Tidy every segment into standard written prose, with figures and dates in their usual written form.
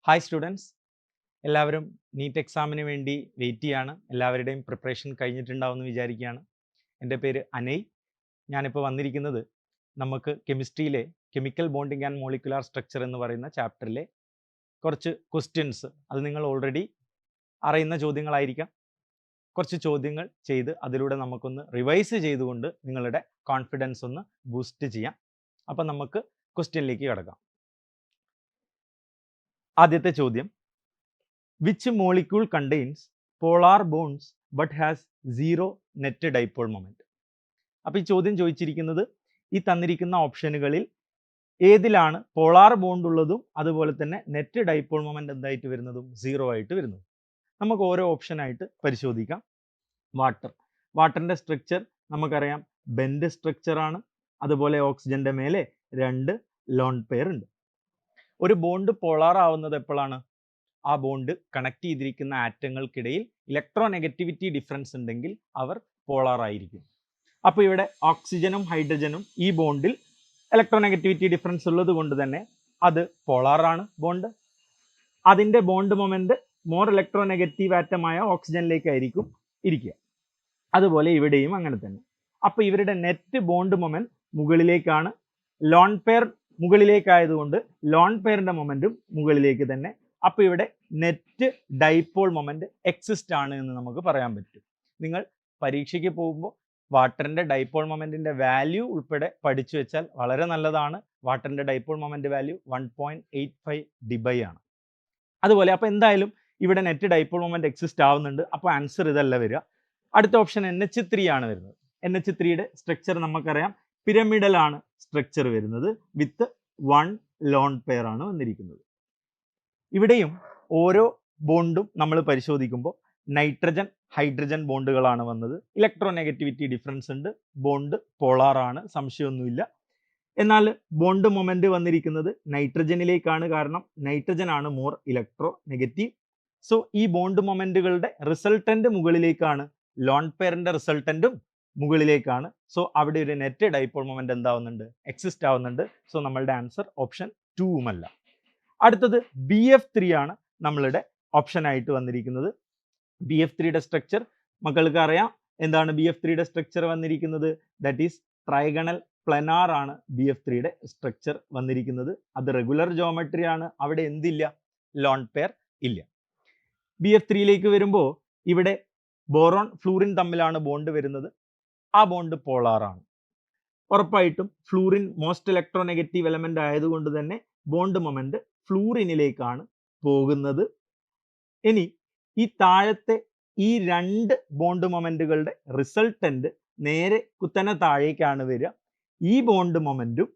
Hi students, എല്ലാവരും NEET എക്സാമിന് വേണ്ടി വെയിറ്റ് ചെയ്യാണ്. എല്ലാവരുടെയും പ്രിപ്പറേഷൻ കഴിഞ്ഞിട്ടുണ്ടാവുമെന്ന് വിചാരിക്കുകയാണ്. എൻ്റെ പേര് അനയ്. ഞാനിപ്പോൾ വന്നിരിക്കുന്നത് നമുക്ക് കെമിസ്ട്രിയിലെ chemical bonding and molecular structure എന്ന് പറയുന്ന ചാപ്റ്ററിലെ കുറച്ച് ക്വസ്റ്റ്യൻസ്, അത് നിങ്ങൾ ഓൾറെഡി അറിയുന്ന ചോദ്യങ്ങളായിരിക്കാം. കുറച്ച് ചോദ്യങ്ങൾ ചെയ്ത് അതിലൂടെ നമുക്കൊന്ന് റിവൈസ് ചെയ്തുകൊണ്ട് നിങ്ങളുടെ കോൺഫിഡൻസ് ഒന്ന് ബൂസ്റ്റ് ചെയ്യാം. അപ്പം നമുക്ക് ക്വസ്റ്റ്യനിലേക്ക് കിടക്കാം. ആദ്യത്തെ ചോദ്യം, which molecule contains polar bonds but has zero net dipole moment? അപ്പോൾ ഈ ചോദ്യം ചോദിച്ചിരിക്കുന്നത് ഈ തന്നിരിക്കുന്ന ഓപ്ഷനുകളിൽ ഏതിലാണ് പോളാർ ബോണ്ട് ഉള്ളതും അതുപോലെ തന്നെ നെറ്റ് ഡൈപോൾ മൊമെന്റ് എന്തായിട്ട് വരുന്നതും സീറോ ആയിട്ട് വരുന്നതും. നമുക്ക് ഓരോ ഓപ്ഷനായിട്ട് പരിശോധിക്കാം. വാട്ടറിൻ്റെ സ്ട്രക്ചർ നമുക്കറിയാം, ബെൻഡ് സ്ട്രക്ചർ ആണ്. അതുപോലെ ഓക്സിജന്റെ മേലെ 2 ലോൺ പെയർ ഉണ്ട്. ഒരു ബോണ്ട് പോളാർ ആവുന്നത് എപ്പോഴാണ്? ആ ബോണ്ട് കണക്ട് ചെയ്തിരിക്കുന്ന ആറ്റങ്ങൾക്കിടയിൽ ഇലക്ട്രോനെഗറ്റിവിറ്റി ഡിഫറൻസ് ഉണ്ടെങ്കിൽ അവർ പോളാർ ആയിരിക്കും. അപ്പോൾ ഇവിടെ ഓക്സിജനും ഹൈഡ്രജനും ഈ ബോണ്ടിൽ ഇലക്ട്രോനെഗറ്റിവിറ്റി ഡിഫറൻസ് ഉള്ളത് കൊണ്ട് തന്നെ അത് പോളാർ ആണ് ബോണ്ട്. അതിൻ്റെ ബോണ്ട് മൊമെന്റ് മോർ ഇലക്ട്രോനെഗറ്റീവ് ആറ്റമായ ഓക്സിജനിലേക്കായിരിക്കും ഇരിക്കുക. അതുപോലെ ഇവിടെയും അങ്ങനെ തന്നെ. അപ്പോൾ ഇവരുടെ നെറ്റ് ബോണ്ട് മൊമെന്റ് മുകളിലേക്കാണ്. ലോൺ പെയർ മുകളിലേക്കായതുകൊണ്ട് ലോൺ പെയറിന്റെ മൊമെന്റും മുകളിലേക്ക് തന്നെ. അപ്പോൾ ഇവിടെ നെറ്റ് ഡൈപോൾ മൊമെന്റ് എക്സിസ്റ്റ് ആണ് എന്ന് നമുക്ക് പറയാൻ പറ്റും. നിങ്ങൾ പരീക്ഷയ്ക്ക് പോകുമ്പോൾ വാട്ടറിന്റെ ഡൈപോൾ മൊമെന്റിന്റെ വാല്യൂ ഉൾപ്പെടെ പഠിച്ചു വെച്ചാൽ വളരെ നല്ലതാണ്. വാട്ടറിന്റെ ഡൈപോൾ മൊമെന്റ് വാല്യൂ 1.85 ഡിബൈ ആണ്. അതുപോലെ അപ്പോൾ എന്തായാലും ഇവിടെ നെറ്റ് ഡൈപോൾ മൊമെന്റ് എക്സിസ്റ്റ് ആവുന്നുണ്ട്. അപ്പോൾ ആൻസർ ഇതല്ല വരിക. അടുത്ത ഓപ്ഷൻ NH3 ആണ് വരുന്നത്. NH3യുടെ സ്ട്രക്ചർ നമുക്കറിയാം, പിരമിഡൽ ആണ് സ്ട്രക്ചർ വരുന്നത്, വിത്ത് 1 ലോൺ പെയർ ആണ് വന്നിരിക്കുന്നത്. ഇവിടെയും ഓരോ ബോണ്ടും നമ്മൾ പരിശോധിക്കുമ്പോൾ നൈട്രജൻ ഹൈഡ്രജൻ ബോണ്ടുകളാണ് വന്നത്. ഇലക്ട്രോനെഗറ്റിവിറ്റി ഡിഫറൻസ് ഉണ്ട്, ബോണ്ട് പോളാർ ആണ്, സംശയമൊന്നുമില്ല. എന്നാൽ ബോണ്ട് മൊമെന്റ് വന്നിരിക്കുന്നത് നൈട്രജനിലേക്കാണ്, കാരണം നൈട്രജൻ ആണ് മോർ ഇലക്ട്രോ നെഗറ്റീവ്. സോ ഈ ബോണ്ട് മൊമെന്റുകളുടെ റിസൾട്ടന്റ് മുകളിലേക്കാണ്, ലോൺ പെയറിന്റെ റിസൾട്ടന്റും മുകളിലേക്കാണ്. സോ അവിടെ ഒരു നെറ്റ് ഡൈപോൾ മൊമെന്റ് എന്താവുന്നുണ്ട്? എക്സിസ്റ്റ് ആവുന്നുണ്ട്. സോ നമ്മളുടെ ആൻസർ ഓപ്ഷൻ 2 അല്ല. അടുത്തത് BF3 ആണ് നമ്മളുടെ ഓപ്ഷൻ ആയിട്ട് വന്നിരിക്കുന്നത്. BF3യുടെ സ്ട്രക്ചർ മക്കൾക്ക് അറിയാം. എന്താണ് BF3യുടെ സ്ട്രക്ചർ വന്നിരിക്കുന്നത്? ദാറ്റ് ഈസ് ട്രൈഗണൽ പ്ലനാർ ആണ് BF3യുടെ സ്ട്രക്ചർ വന്നിരിക്കുന്നത്. അത് റെഗുലർ ജോമെട്രി ആണ്. അവിടെ എന്തില്ല? ലോൺ പെയർ ഇല്ല. BF3യിലേക്ക് വരുമ്പോൾ ഇവിടെ ബോറോൺ ഫ്ലൂറിൻ തമ്മിലാണ് ബോണ്ട് വരുന്നത്. ആ ബോണ്ട് പോളാർ ആണ്. ഉറപ്പായിട്ടും ഫ്ലൂറിൻ മോസ്റ്റ് ഇലക്ട്രോനെഗറ്റീവ് എലമെന്റ് ആയതുകൊണ്ട് തന്നെ ബോണ്ട് മൊമെന്റ് ഫ്ലൂറിനിലേക്കാണ് പോകുന്നത്. ഇനി ഈ താഴത്തെ ഈ 2 ബോണ്ട് മൊമെന്റുകളുടെ റിസൾട്ടന്റ് നേരെ കുത്തനെ താഴേക്കാണ് വരിക. ഈ ബോണ്ട് മൊമെന്റും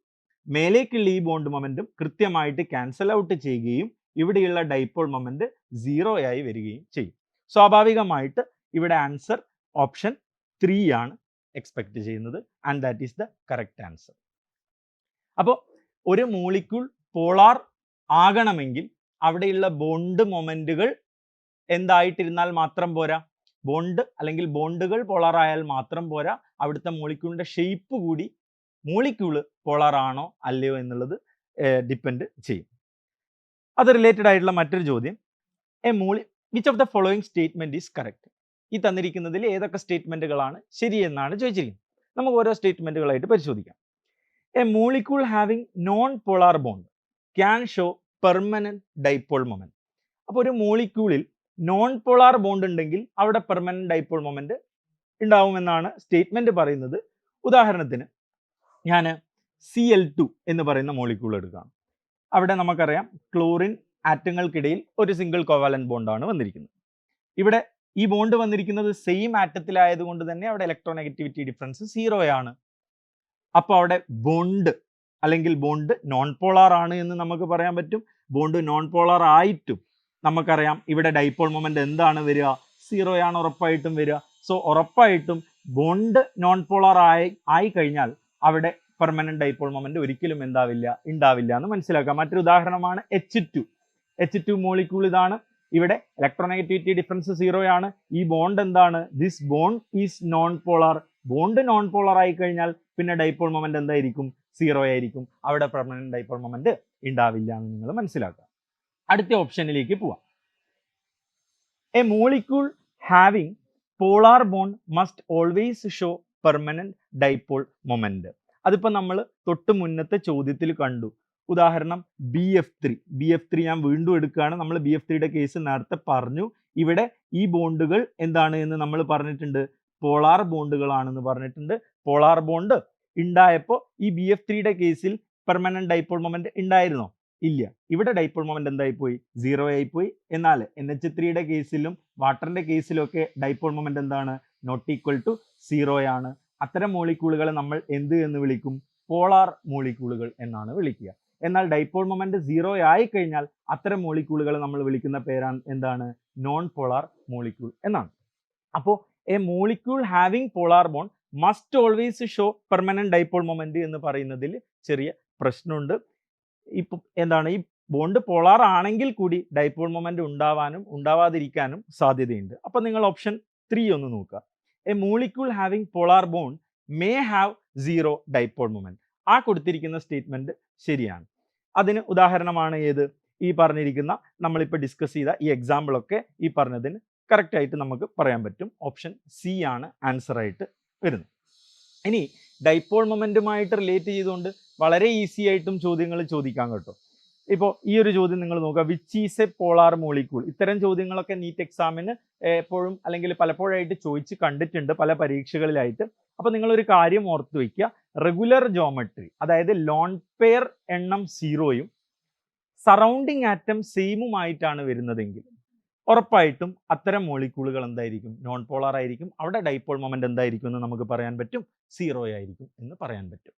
മേലേക്കുള്ള ഈ ബോണ്ട് മൊമെന്റും കൃത്യമായിട്ട് ക്യാൻസൽ ഔട്ട് ചെയ്യുകയും ഇവിടെയുള്ള ഡൈപോൾ മൊമെന്റ് 0 ആയി വരികയും ചെയ്യും. സ്വാഭാവികമായിട്ട് ഇവിടെ ആൻസർ ഓപ്ഷൻ 3 ആണ് എക്സ്പെക്ട് ചെയ്യുന്നത്, and that is the correct answer. അപ്പോൾ ഒരു മോളിക്യൂൾ പോളാർ ആകണമെങ്കിൽ അവിടെയുള്ള ബോണ്ട് മൊമെന്റുകൾ എന്തായിട്ടിരുന്നാൽ മാത്രം പോരാ. ബോണ്ട് അല്ലെങ്കിൽ ബോണ്ടുകൾ പോളാർ ആയാൽ മാത്രം പോരാ, അവിടുത്തെ മോളിക്യൂളിന്റെ ഷേപ്പ് കൂടി മോളിക്യൂള് പോളാർ ആണോ അല്ലയോ എന്നുള്ളത് ഡിപ്പെൻഡ് ചെയ്യും. അത് റിലേറ്റഡ് ആയിട്ടുള്ള മറ്റൊരു ചോദ്യം, which of the following statement is correct? ഈ തന്നിരിക്കുന്നതിൽ ഏതൊക്കെ സ്റ്റേറ്റ്മെന്റുകളാണ് ശരിയെന്നാണ് ചോദിച്ചിരിക്കുന്നത്. നമുക്ക് ഓരോ സ്റ്റേറ്റ്മെന്റുകളായിട്ട് പരിശോധിക്കാം. A molecule having non polar bond can show permanent dipole moment. അപ്പോൾ ഒരു മോളിക്യൂളിൽ നോൺ പോളാർ ബോണ്ട് ഉണ്ടെങ്കിൽ അവിടെ പെർമനന്റ് ഡൈപോൾ മൊമെന്റ് ഉണ്ടാവുമെന്നാണ് സ്റ്റേറ്റ്മെന്റ് പറയുന്നത്. ഉദാഹരണത്തിന് ഞാൻ Cl2 എന്ന് പറയുന്ന മോളിക്യൂൾ എടുക്കാം. അവിടെ നമുക്കറിയാം ക്ലോറിൻ ആറ്റങ്ങൾക്കിടയിൽ ഒരു സിംഗിൾ കോവാലന്റ് ബോണ്ടാണ് വന്നിരിക്കുന്നത്. ഇവിടെ ഈ ബോണ്ട് വന്നിരിക്കുന്നത് സെയിം ആറ്റത്തിലായതുകൊണ്ട് തന്നെ അവിടെ ഇലക്ട്രോനെഗറ്റിവിറ്റി ഡിഫറൻസ് 0 ആണ്. അപ്പോൾ അവിടെ ബോണ്ട് അല്ലെങ്കിൽ ബോണ്ട് നോൺ പോളാർ ആണ് എന്ന് നമുക്ക് പറയാൻ പറ്റും. ബോണ്ട് നോൺ പോളാർ ആയിട്ടും നമുക്കറിയാം ഇവിടെ ഡൈപോൾ മൊമെന്റ് എന്താണ് വരിക? 0 ആണ് ഉറപ്പായിട്ടും വരിക. സോ ഉറപ്പായിട്ടും ബോണ്ട് നോൺ പോളാർ ആയി കഴിഞ്ഞാൽ അവിടെ പെർമനന്റ് ഡൈപോൾ മൊമെന്റ് ഒരിക്കലും ഉണ്ടാവില്ല എന്ന് മനസ്സിലാക്കാം. മറ്റൊരു ഉദാഹരണമാണ് H2 മോളിക്യൂൾ ഇതാണ്. ഇവിടെ ഇലക്ട്രോനെഗറ്റിവിറ്റി ഡിഫറൻസ് 0 ആണ്. ഈ ബോണ്ട് എന്താണ്? This bond is known polar. Bond non polar ആയി കഴിഞ്ഞാൽ പിന്നെ ഡൈപോൾ മൊമെന്റ് എന്തായിരിക്കും? 0 ആയിരിക്കും. അവിടെ പെർമനന്റ് ഡൈപോൾ മൊമെന്റ് ഉണ്ടാവില്ല എന്ന് നിങ്ങൾ മനസ്സിലാക്കുക. അടുത്ത ഓപ്ഷനിലേക്ക് പോവാം. A molecule having polar bond must always show permanent dipole moment. അതിപ്പോൾ നമ്മൾ തൊട്ട് മുന്നത്തെ ചോദ്യത്തിൽ കണ്ടു. ഉദാഹരണം BF3 ഞാൻ വീണ്ടും എടുക്കുകയാണ്. നമ്മൾ BF3യുടെ കേസ് നേരത്തെ പറഞ്ഞു. ഇവിടെ ഈ ബോണ്ടുകൾ എന്താണ് എന്ന് നമ്മൾ പറഞ്ഞിട്ടുണ്ട്, പോളാർ ബോണ്ടുകളാണെന്ന് പറഞ്ഞിട്ടുണ്ട്. പോളാർ ബോണ്ട് ഉണ്ടായപ്പോൾ ഈ BF3യുടെ കേസിൽ പെർമനന്റ് ഡൈപോൾ മൊമെന്റ് ഉണ്ടായിരുന്നോ? ഇല്ല. ഇവിടെ ഡൈപോൾ മൊമെന്റ് എന്തായിപ്പോയി? 0 ആയിപ്പോയി. എന്നാൽ NH3യുടെ കേസിലും വാട്ടറിന്റെ കേസിലും ഒക്കെ ഡൈപോൾ മൊമെന്റ് എന്താണ്? നോട്ട് ഈക്വൽ ടു 0 ആണ്. അത്തരം മോളിക്യൂളുകളെ നമ്മൾ എന്ത് എന്ന് വിളിക്കും? പോളാർ മോളിക്യൂളുകൾ എന്നാണ് വിളിക്കുക. എന്നാൽ ഡൈപോൾ മൊമെന്റ് 0 ആയി കഴിഞ്ഞാൽ അത്തരം മോളിക്യൂളുകളെ നമ്മൾ വിളിക്കുന്ന പേരാണ് എന്താണ്? നോൺ പോളാർ മോളിക്യൂൾ എന്നാണ്. അപ്പോൾ A molecule having polar bond must always show permanent dipole moment എന്ന് പറയുന്നതിൽ ചെറിയ പ്രശ്നമുണ്ട്. ഇപ്പം എന്താണ്, ഈ ബോണ്ട് പോളാർ ആണെങ്കിൽ കൂടി ഡൈപോൾ മൊമെന്റ് ഉണ്ടാവാനും ഉണ്ടാവാതിരിക്കാനും സാധ്യതയുണ്ട്. അപ്പം നിങ്ങൾ ഓപ്ഷൻ 3 ഒന്ന് നോക്കുക. A molecule having polar bond may have 0 dipole moment. ആ കൊടുത്തിരിക്കുന്ന സ്റ്റേറ്റ്മെന്റ് ശരിയാണ്. അതിന് ഉദാഹരണമാണ് ഏത്? ഈ പറഞ്ഞിരിക്കുന്ന നമ്മളിപ്പോൾ ഡിസ്കസ് ചെയ്ത ഈ എക്സാമ്പിളൊക്കെ ഈ പറഞ്ഞതിന് കറക്റ്റ് ആയിട്ട് നമുക്ക് പറയാൻ പറ്റും. ഓപ്ഷൻ സി ആണ് ആൻസർ ആയിട്ട് വരുന്നത്. ഇനി ഡൈപോൾ മൊമെന്റുമായിട്ട് റിലേറ്റ് ചെയ്തുകൊണ്ട് വളരെ ഈസി ആയിട്ടും ചോദ്യങ്ങൾ ചോദിക്കാം കേട്ടോ. ഇപ്പോൾ ഈ ഒരു ചോദ്യം നിങ്ങൾ നോക്കുക, which is A polar molecule. ഇത്തരം ചോദ്യങ്ങളൊക്കെ നീറ്റ് എക്സാമിന് എപ്പോഴും അല്ലെങ്കിൽ പലപ്പോഴായിട്ട് ചോദിച്ച് കണ്ടിട്ടുണ്ട് പല പരീക്ഷകളിലായിട്ട്. അപ്പോൾ നിങ്ങളൊരു കാര്യം ഓർത്ത് വയ്ക്കുക, റെഗുലർ ജോമെട്രി അതായത് ലോൺ പെയർ എണ്ണം 0യും സറൗണ്ടിങ് ആറ്റം സെയിമുമായിട്ടാണ് വരുന്നതെങ്കിൽ ഉറപ്പായിട്ടും അത്തരം മോളിക്യൂളുകൾ എന്തായിരിക്കും? നോൺ പോളാർ ആയിരിക്കും. അവിടെ ഡൈപോൾ മൊമെന്റ് എന്തായിരിക്കും എന്ന് നമുക്ക് പറയാൻ പറ്റും? 0 ആയിരിക്കും എന്ന് പറയാൻ പറ്റും.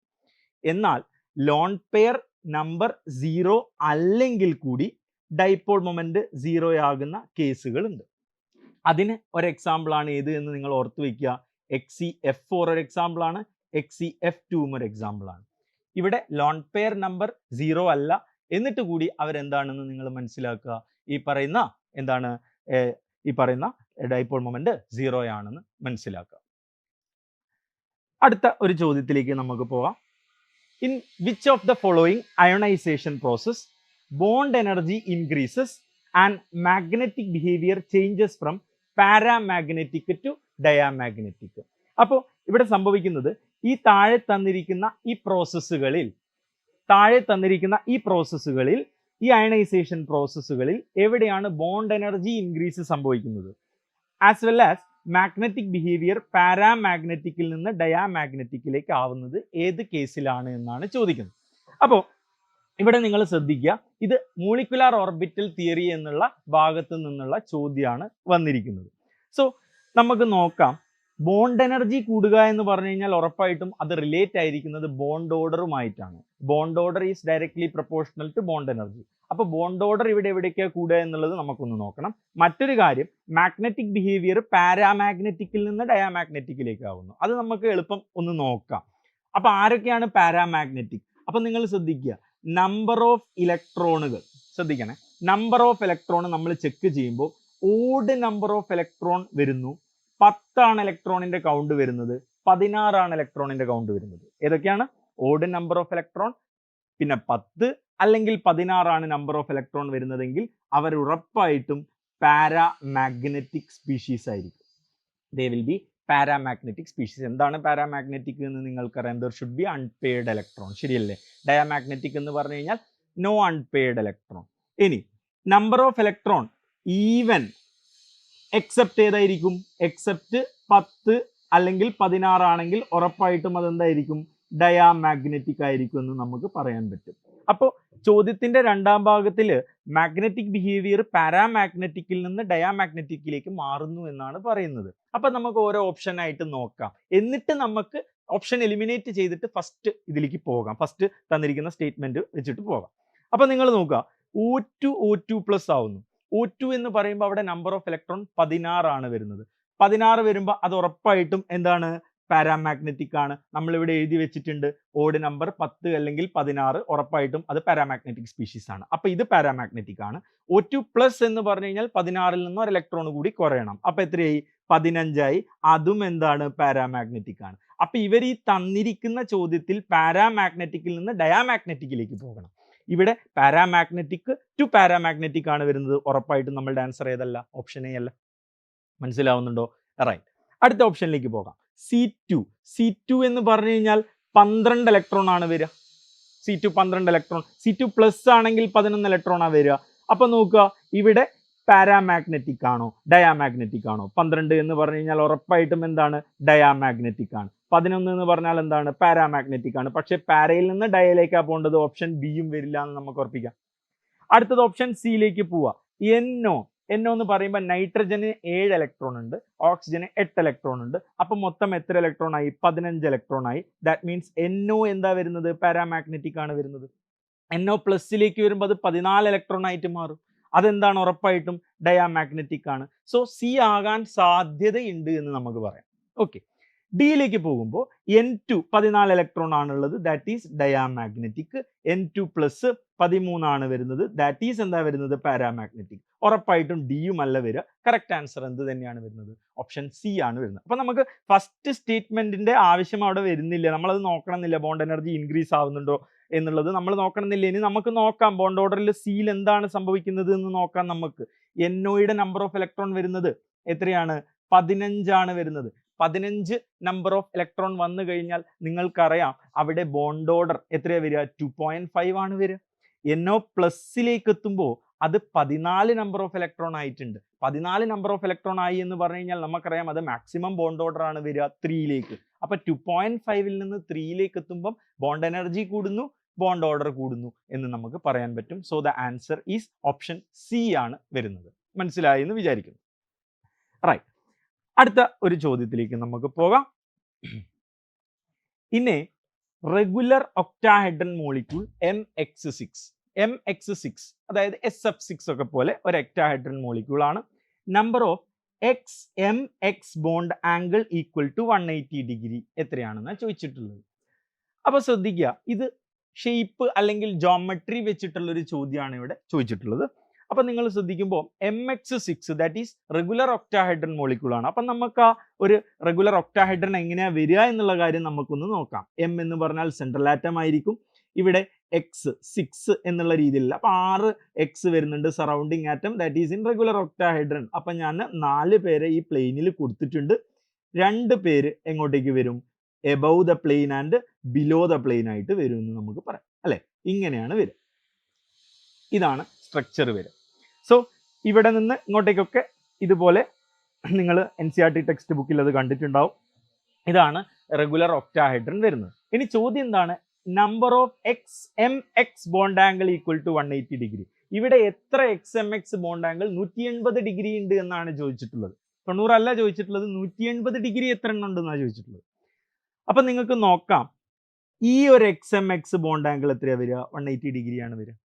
എന്നാൽ ലോൺ പെയർ നമ്പർ 0 അല്ലെങ്കിൽ കൂടി ഡൈപോൾ മൊമെന്റ് 0 ആകുന്ന കേസുകളുണ്ട്. അതിന് ഒരു എക്സാമ്പിൾ ആണ് ഏത് എന്ന് നിങ്ങൾ ഓർത്ത് വയ്ക്കുക. XeF4 ഒരു എക്സാമ്പിൾ ആണ്, XeF2 ഒരു എക്സാമ്പിൾ ആണ്. ഇവിടെ ലോൺ പെയർ നമ്പർ 0 അല്ല, എന്നിട്ട് കൂടി അവരെന്താണെന്ന് നിങ്ങൾ മനസ്സിലാക്കുക, ഈ പറയുന്ന എന്താണ് ഈ പറയുന്ന ഡൈപോൾ മൊമെന്റ് 0 ആണെന്ന് മനസ്സിലാക്കുക. അടുത്ത ഒരു ചോദ്യത്തിലേക്ക് നമുക്ക് പോകാം. In which of the following ionisation process bond energy increases and magnetic behaviour changes from paramagnetic to diamagnetic. അപ്പോൾ ഇവിടെ സംഭവിക്കുന്നത് ഈ താഴെ തന്നിരിക്കുന്ന ഈ പ്രോസസ്സുകളിൽ ഈ അയണൈസേഷൻ പ്രോസസ്സുകളിൽ എവിടെയാണ് ബോണ്ട് എനർജി ഇൻക്രീസ് സംഭവിക്കുന്നത്, as well as magnetic behaviour പാരാമാഗ്നറ്റിക്കിൽ നിന്ന് ഡയാമാഗ്നറ്റിക്കിലേക്ക് ആവുന്നത് ഏത് കേസിലാണ് എന്നാണ് ചോദിക്കുന്നത്. അപ്പോൾ ഇവിടെ നിങ്ങൾ ശ്രദ്ധിക്കുക, ഇത് മോളിക്കുലാർ ഓർബിറ്റൽ തിയറി എന്നുള്ള ഭാഗത്ത് നിന്നുള്ള ചോദ്യമാണ് വന്നിരിക്കുന്നത്. സോ നമുക്ക് നോക്കാം, ബോണ്ട് എനർജി കൂടുക എന്ന് പറഞ്ഞു കഴിഞ്ഞാൽ ഉറപ്പായിട്ടും അത് റിലേറ്റ് ആയിരിക്കുന്നത് ബോണ്ട് ഓർഡറുമായിട്ടാണ്. Bond order is directly proportional to bond energy. അപ്പോൾ ബോണ്ട് ഓർഡർ ഇവിടെ എവിടേക്കാണ് കൂടുക എന്നുള്ളത് നമുക്കൊന്ന് നോക്കണം. മറ്റൊരു കാര്യം, മാഗ്നറ്റിക് ബിഹേവിയർ പാരാമാഗ്നറ്റിക്കിൽ നിന്ന് ഡയാമാഗ്നറ്റിക്കിലേക്ക് ആവുന്നു. അത് നമുക്ക് എളുപ്പം ഒന്ന് നോക്കാം. അപ്പോൾ ആരൊക്കെയാണ് പാരാമാഗ്നറ്റിക്? അപ്പോൾ നിങ്ങൾ ശ്രദ്ധിക്കുക, നമ്പർ ഓഫ് ഇലക്ട്രോണുകൾ ശ്രദ്ധിക്കണേ. നമ്പർ ഓഫ് ഇലക്ട്രോൺ നമ്മൾ ചെക്ക് ചെയ്യുമ്പോൾ ഓഡ് നമ്പർ ഓഫ് ഇലക്ട്രോൺ വരുന്നു. 10 ആണ് ഇലക്ട്രോണിന്റെ കൗണ്ട് വരുന്നത്, 16 ആണ് ഇലക്ട്രോണിന്റെ കൗണ്ട് വരുന്നത്. ഏതൊക്കെയാണ്? ഓഡ് നമ്പർ ഓഫ് ഇലക്ട്രോൺ, പിന്നെ 10 അല്ലെങ്കിൽ 16 ആണ് നമ്പർ ഓഫ് ഇലക്ട്രോൺ വരുന്നതെങ്കിൽ അവർ ഉറപ്പായിട്ടും പാരാമാഗ്നറ്റിക് സ്പീഷീസ് ആയിരിക്കും. They will be paramagnetic species. എന്താണ് പാരാമാഗ്നറ്റിക് എന്ന് നിങ്ങൾക്കറിയാം. There should be unpaired electron, ശരിയല്ലേ? ഡയാമാഗ്നറ്റിക് എന്ന് പറഞ്ഞു കഴിഞ്ഞാൽ നോ അൺപെയർഡ് ഇലക്ട്രോൺ. ഇനി number of electron even except ഏതായിരിക്കും? എക്സെപ്റ്റ് 10 അല്ലെങ്കിൽ 16 ആണെങ്കിൽ ഉറപ്പായിട്ടും അതെന്തായിരിക്കും? ഡയാമാഗ്നറ്റിക് ആയിരിക്കും എന്ന് നമുക്ക് പറയാൻ പറ്റും. അപ്പോൾ ചോദ്യത്തിന്റെ രണ്ടാം ഭാഗത്തിൽ മാഗ്നറ്റിക് ബിഹേവിയർ പാരാമാഗ്നറ്റിക്കിൽ നിന്ന് ഡയാമാഗ്നറ്റിക്കിലേക്ക് മാറുന്നു എന്നാണ് പറയുന്നത്. അപ്പൊ നമുക്ക് ഓരോ ഓപ്ഷൻ ആയിട്ട് നോക്കാം, എന്നിട്ട് നമുക്ക് ഓപ്ഷൻ എലിമിനേറ്റ് ചെയ്തിട്ട് ഫസ്റ്റ് ഇതിലേക്ക് പോകാം. ഫസ്റ്റ് തന്നിരിക്കുന്ന സ്റ്റേറ്റ്മെന്റ് വെച്ചിട്ട് പോകാം. അപ്പൊ നിങ്ങൾ നോക്കുക, O2 ആവുന്നു. O2 എന്ന് പറയുമ്പോൾ അവിടെ നമ്പർ ഓഫ് ഇലക്ട്രോൺ 16 ആണ് വരുന്നത്. 16 വരുമ്പോൾ അത് ഉറപ്പായിട്ടും എന്താണ്? പാരാമാഗ്നറ്റിക് ആണ്. നമ്മളിവിടെ എഴുതി വെച്ചിട്ടുണ്ട് ഓഡ് നമ്പർ 10 അല്ലെങ്കിൽ 16, ഉറപ്പായിട്ടും അത് പാരാമാഗ്നറ്റിക് സ്പീഷീസ് ആണ്. അപ്പൊ ഇത് പാരാമാഗ്നറ്റിക് ആണ്. O2+ എന്ന് പറഞ്ഞു കഴിഞ്ഞാൽ 16ൽ നിന്ന് ഒരു ഇലക്ട്രോൺ കൂടി കുറയണം. അപ്പൊ എത്രയായി? 15ആയി. അതും എന്താണ്? പാരാമാഗ്നറ്റിക് ആണ്. അപ്പൊ ഇവർ ഈ തന്നിരിക്കുന്ന ചോദ്യത്തിൽ പാരാമാഗ്നറ്റിക്കിൽ നിന്ന് ഡയാമാഗ്നറ്റിക്കിലേക്ക് പോകണം. ഇവിടെ പാരാമാഗ്നറ്റിക് ടു പാരാമാഗ്നറ്റിക് ആണ് വരുന്നത്. ഉറപ്പായിട്ടും നമ്മളുടെ ആൻസർ ഏതല്ല? ഓപ്ഷൻ എ അല്ല. മനസ്സിലാവുന്നുണ്ടോ? റൈറ്റ്. അടുത്ത ഓപ്ഷനിലേക്ക് പോകാം. C2 എന്ന് പറഞ്ഞു കഴിഞ്ഞാൽ 12 ഇലക്ട്രോൺ ആണ് വരിക. C2 12 electron. C2 പ്ലസ് ആണെങ്കിൽ 11 ഇലക്ട്രോൺ ആണ് വരിക. അപ്പൊ നോക്കുക, ഇവിടെ പാരാമാഗ്നറ്റിക് ആണോ ഡയാമാഗ്നറ്റിക് ആണോ? 12 എന്ന് പറഞ്ഞു കഴിഞ്ഞാൽ ഉറപ്പായിട്ടും എന്താണ്? ഡയാമാഗ്നറ്റിക് ആണ്. 11 എന്ന് പറഞ്ഞാൽ എന്താണ്? പാരാമാഗ്നറ്റിക് ആണ്. പക്ഷെ പാരയിൽ നിന്ന് ഡയയിലേക്കാണ് പോകേണ്ടത്. ഓപ്ഷൻ ബിയും വരില്ല എന്ന് നമുക്ക് ഉറപ്പിക്കാം. അടുത്തത് ഓപ്ഷൻ സിയിലേക്ക് പോവാ. NO എന്ന് പറയുമ്പോൾ നൈട്രജന് 7 ഇലക്ട്രോൺ ഉണ്ട്, ഓക്സിജന് 8 ഇലക്ട്രോൺ ഉണ്ട്. അപ്പൊ മൊത്തം എത്ര ഇലക്ട്രോൺ ആയി? 15 ഇലക്ട്രോൺ ആയി. ദാറ്റ് മീൻസ് NO എന്താ വരുന്നത്? പാരാമാഗ്നറ്റിക് ആണ് വരുന്നത്. NO പ്ലസിലേക്ക് വരുമ്പോൾ അത് 14 ഇലക്ട്രോൺ ആയിട്ട് മാറും. അതെന്താണ്? ഉറപ്പായിട്ടും ഡയാമാഗ്നറ്റിക് ആണ്. സോ സി ആകാൻ സാധ്യതയുണ്ട് എന്ന് നമുക്ക് പറയാം. ഓക്കെ. ഡിയിലേക്ക് പോകുമ്പോൾ N2 14 ഇലക്ട്രോൺ ആണുള്ളത്. That is diamagnetic. N2 plus 13 ആണ് വരുന്നത്. ദാറ്റ് ഈസ് എന്താ വരുന്നത്? പാരാമാഗ്നറ്റിക്. ഉറപ്പായിട്ടും ഡിയും അല്ല വരിക. കറക്റ്റ് ആൻസർ എന്ത് തന്നെയാണ് വരുന്നത്? ഓപ്ഷൻ സി ആണ് വരുന്നത്. അപ്പൊ നമുക്ക് ഫസ്റ്റ് സ്റ്റേറ്റ്മെന്റിന്റെ ആവശ്യം അവിടെ വരുന്നില്ല. നമ്മളത് നോക്കണമെന്നില്ല. ബോണ്ട് എനർജി ഇൻക്രീസ് ആവുന്നുണ്ടോ എന്നുള്ളത് നമ്മൾ നോക്കണമെന്നില്ല. ഇനി നമുക്ക് നോക്കാം ബോണ്ട് ഓർഡറിൽ സിയിൽ എന്താണ് സംഭവിക്കുന്നത് എന്ന് നോക്കാം. നമുക്ക് NOയുടെ നമ്പർ ഓഫ് ഇലക്ട്രോൺ വരുന്നത് എത്രയാണ്? 15 ആണ് വരുന്നത്. 15 നമ്പർ ഓഫ് ഇലക്ട്രോൺ വന്നു കഴിഞ്ഞാൽ നിങ്ങൾക്കറിയാം അവിടെ ബോണ്ട് ഓർഡർ എത്രയാണ് വരിക? 2.5 ആണ് വരിക. NO പ്ലസിലേക്ക് എത്തുമ്പോൾ അത് 14 നമ്പർ ഓഫ് ഇലക്ട്രോൺ ആയിട്ടുണ്ട്. 14 നമ്പർ ഓഫ് ഇലക്ട്രോൺ ആയി എന്ന് പറഞ്ഞു കഴിഞ്ഞാൽ നമുക്കറിയാം അത് മാക്സിമം ബോണ്ട് ഓർഡർ ആണ് വരിക 3ലേക്ക്. അപ്പൊ 2.5ൽ നിന്ന് 3ലേക്ക് എത്തുമ്പോൾ ബോണ്ട് എനർജി കൂടുന്നു, ബോണ്ട് ഓർഡർ കൂടുന്നു എന്ന് നമുക്ക് പറയാൻ പറ്റും. So the answer is option C ആണ് വരുന്നത്. മനസ്സിലായി എന്ന് വിചാരിക്കുന്നു. റൈറ്റ്. അടുത്ത ഒരു ചോദ്യത്തിലേക്ക് നമുക്ക് പോകാം. ഇനി റെഗുലർ ഒക്ടാഹെഡ്രൺ മോളിക്യൂൾ MX6 അതായത് SF6 ഒക്കെ പോലെ ഒരു ഒക്ടാഹെഡ്രൺ മോളിക്യൂൾ ആണ്. Number of XMX bond angle equal to 180 degree എത്രയാണെന്നാണ് ചോദിച്ചിട്ടുള്ളത്. അപ്പൊ ശ്രദ്ധിക്കുക, ഇത് ഷേപ്പ് അല്ലെങ്കിൽ ജോമെട്രി വെച്ചിട്ടുള്ള ഒരു ചോദ്യമാണ് ഇവിടെ ചോദിച്ചിട്ടുള്ളത്. അപ്പൊ നിങ്ങൾ ശ്രദ്ധിക്കുമ്പോൾ MX6 that is regular octahedron molecule ആണ്. അപ്പൊ നമുക്ക് ആ ഒരു റെഗുലർ ഒക്ടാഹെഡ്രൺ എങ്ങനെയാ വരിക എന്നുള്ള കാര്യം നമുക്കൊന്ന് നോക്കാം. M എന്ന് പറഞ്ഞാൽ സെൻട്രൽ ആറ്റം ആയിരിക്കും. ഇവിടെ X6 എന്നുള്ള രീതിയിൽ അപ്പൊ 6 X വരുന്നുണ്ട് surrounding atom. That is in regular octahedron. അപ്പൊ ഞാൻ 4 പേരെ ഈ പ്ലെയിനിൽ കൊടുത്തിട്ടുണ്ട്. 2 പേര് എങ്ങോട്ടേക്ക് വരും? Above the plain and below the plain ആയിട്ട് വരും എന്ന് നമുക്ക് പറയാം അല്ലെ. ഇങ്ങനെയാണ് വരിക. ഇതാണ് സ്ട്രക്ചർ വരിക. സോ ഇവിടെ നിന്ന് ഇങ്ങോട്ടേക്കൊക്കെ ഇതുപോലെ നിങ്ങൾ NCERT ടെക്സ്റ്റ് ബുക്കിൽ അത് കണ്ടിട്ടുണ്ടാവും. ഇതാണ് റെഗുലർ ഒക്ടാഹെഡ്രൺ വരുന്നത്. ഇനി ചോദ്യം എന്താണ്? Number of XMX bond angle equal to 180 degree. ഇവിടെ എത്ര XMX ബോണ്ട് ആംഗിൾ? 180 ഡിഗ്രി ഉണ്ട് എന്നാണ് ചോദിച്ചിട്ടുള്ളത്. 90 അല്ല ചോദിച്ചിട്ടുള്ളത്, 180 ഡിഗ്രി എത്ര എണ്ണം ഉണ്ടെന്നാണ് ചോദിച്ചിട്ടുള്ളത്. അപ്പൊ നിങ്ങൾക്ക് നോക്കാം, ഈ ഒരു XMX ബോണ്ട് ആംഗിൾ എത്രയാണ് വരിക? 180 ഡിഗ്രിയാണ് വരിക.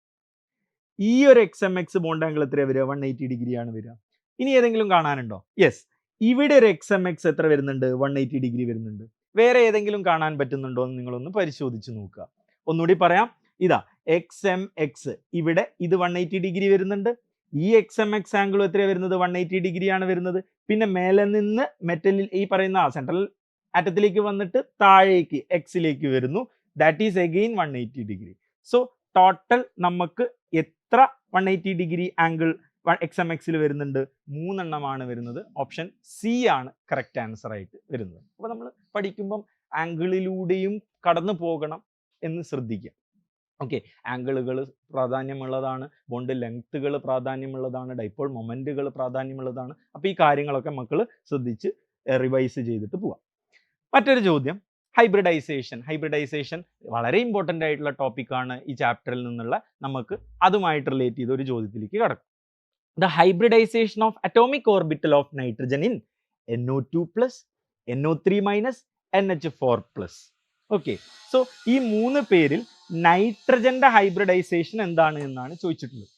ഈ ഒരു XMX ബോണ്ട് ആംഗിൾ എത്രയാണ് വരിക? 180 ഡിഗ്രിയാണ് വരിക. ഇനി ഏതെങ്കിലും കാണാനുണ്ടോ? യെസ്, ഇവിടെ ഒരു XMX എത്ര വരുന്നുണ്ട്? 180 ഡിഗ്രി വരുന്നുണ്ട്. വേറെ ഏതെങ്കിലും കാണാൻ പറ്റുന്നുണ്ടോ എന്ന് നിങ്ങളൊന്ന് പരിശോധിച്ച് നോക്കുക. ഒന്നുകൂടി പറയാം, ഇതാ XMX ഇവിടെ ഇത് 180 ഡിഗ്രി വരുന്നുണ്ട്. ഈ XMX ആംഗിൾ എത്രയാണ് വരുന്നത്? 180 ഡിഗ്രിയാണ് വരുന്നത്. പിന്നെ മേലെ നിന്ന് മെറ്റലിൽ ഈ പറയുന്ന സെൻട്രൽ ആറ്റത്തിലേക്ക് വന്നിട്ട് താഴേക്ക് Xലേക്ക് വരുന്നു. That is again 180 degree. So total നമുക്ക് എത്ര 180 ഡിഗ്രി ആംഗിൾ XMXൽ വരുന്നുണ്ട്? 3 എണ്ണമാണ് വരുന്നത്. ഓപ്ഷൻ സി ആണ് കറക്റ്റ് ആൻസർ ആയിട്ട് വരുന്നത്. അപ്പൊ നമ്മൾ പഠിക്കുമ്പം ആംഗിളിലൂടെയും കടന്നു പോകണം എന്ന് ശ്രദ്ധിക്കുക. ഓക്കെ, ആംഗിളുകൾ പ്രാധാന്യമുള്ളതാണ്, ബോണ്ട് ലെങ്ത്തുകൾ പ്രാധാന്യമുള്ളതാണ്, ഡൈപോൾ മൊമെന്റുകൾ പ്രാധാന്യമുള്ളതാണ്. അപ്പൊ ഈ കാര്യങ്ങളൊക്കെ മക്കൾ ശ്രദ്ധിച്ച് റിവൈസ് ചെയ്തിട്ട് പോവാം. മറ്റൊരു ചോദ്യം, ഹൈബ്രിഡൈസേഷൻ വളരെ ഇമ്പോർട്ടൻ്റ് ആയിട്ടുള്ള ടോപ്പിക്കാണ് ഈ ചാപ്റ്ററിൽ നിന്നുള്ള. നമുക്ക് അതുമായിട്ട് റിലേറ്റ് ചെയ്ത ഒരു ചോദ്യത്തിലേക്ക് കടക്കും. The hybridisation of atomic orbital of nitrogen in NO2+, NO3-, NH4+. Okay, so ഈ 3 പേരിൽ നൈട്രജന്റെ ഹൈബ്രിഡൈസേഷൻ എന്താണ് എന്നാണ് ചോദിച്ചിട്ടുള്ളത്.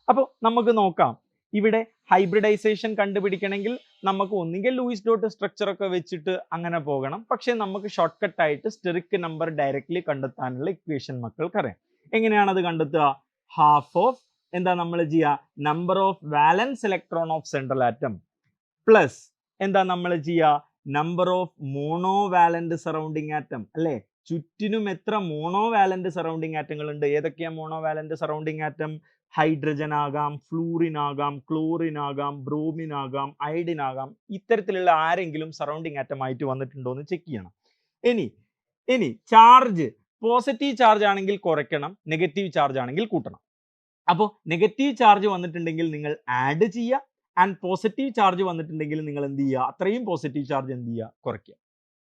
അപ്പോൾ നമുക്ക് നോക്കാം, ഇവിടെ ഹൈബ്രിഡൈസേഷൻ കണ്ടുപിടിക്കണമെങ്കിൽ നമുക്ക് ഒന്നുകിൽ ലൂയിസ് ഡോട്ട് സ്ട്രക്ചർ ഒക്കെ വെച്ചിട്ട് അങ്ങനെ പോകണം. പക്ഷേ നമുക്ക് ഷോർട്ട് കട്ട് ആയിട്ട് സ്റ്റെറിക് നമ്പർ ഡയറക്റ്റ്ലി കണ്ടെത്താനുള്ള ഇക്വേഷൻ മക്കൾക്കറിയാം. എങ്ങനെയാണ് അത് കണ്ടെത്തുക? ഹാഫ് ഓഫ് എന്താ നമ്മൾ ചെയ്യുക? Number of വാലൻസ് electron of central atom plus എന്താ നമ്മൾ ചെയ്യുക? Number of mono valent surrounding atom അല്ലേ? ചുറ്റിനും എത്ര മോണോവാലന്റ് സറൗണ്ടിങ് ആറ്റങ്ങൾ ഉണ്ട്? ഏതൊക്കെയാണ് മോണോവാലന്റ് സറൗണ്ടിങ് ആറ്റം? ഹൈഡ്രജൻ ആകാം, ഫ്ലൂറിൻ ആകാം, ക്ലോറിൻ ആകാം, ബ്രോമിൻ ആകാം, അയഡിൻ ആകാം. ഇത്തരത്തിലുള്ള ആരെങ്കിലും സറൗണ്ടിങ് ആറ്റം ആയിട്ട് വന്നിട്ടുണ്ടോ എന്ന് ചെക്ക് ചെയ്യണം. ഇനി ചാർജ് പോസിറ്റീവ് ചാർജ് ആണെങ്കിൽ കുറയ്ക്കണം, നെഗറ്റീവ് ചാർജ് ആണെങ്കിൽ കൂട്ടണം. അപ്പോൾ നെഗറ്റീവ് ചാർജ് വന്നിട്ടുണ്ടെങ്കിൽ നിങ്ങൾ ആഡ് ചെയ്യുക, ആൻഡ് പോസിറ്റീവ് ചാർജ് വന്നിട്ടുണ്ടെങ്കിൽ നിങ്ങൾ എന്ത് ചെയ്യുക? അത്രയും പോസിറ്റീവ് ചാർജ് എന്ത് ചെയ്യുക? കുറയ്ക്കുക.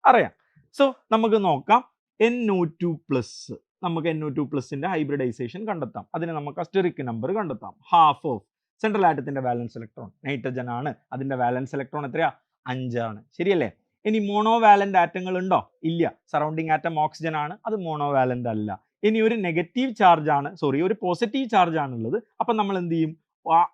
അറിയാം. സോ നമുക്ക് നോക്കാം. NO2+, നമുക്ക് NO2+ന്റെ ഹൈബ്രിഡൈസേഷൻ കണ്ടെത്താം. അതിന് നമുക്ക് അസ്റ്ററിക് നമ്പർ കണ്ടെത്താം. ഹാഫ് ഓഫ് സെൻട്രൽ ആറ്റത്തിന്റെ വാലൻസ് ഇലക്ട്രോൺ നൈട്രജൻ ആണ്, അതിന്റെ വാലൻസ് ഇലക്ട്രോൺ എത്രയാ? 5 ആണ്. ശരിയല്ലേ? ഇനി മോണോവാലന്റ് ആറ്റങ്ങൾ ഉണ്ടോ? ഇല്ല. സറൗണ്ടിങ് ആറ്റം ഓക്സിജൻ ആണ്, അത് മോണോവാലന്റ് അല്ല. ഇനി ഒരു നെഗറ്റീവ് ചാർജ് ആണ്, ഒരു പോസിറ്റീവ് ചാർജ് ആണുള്ളത്. അപ്പം നമ്മൾ എന്ത് ചെയ്യും?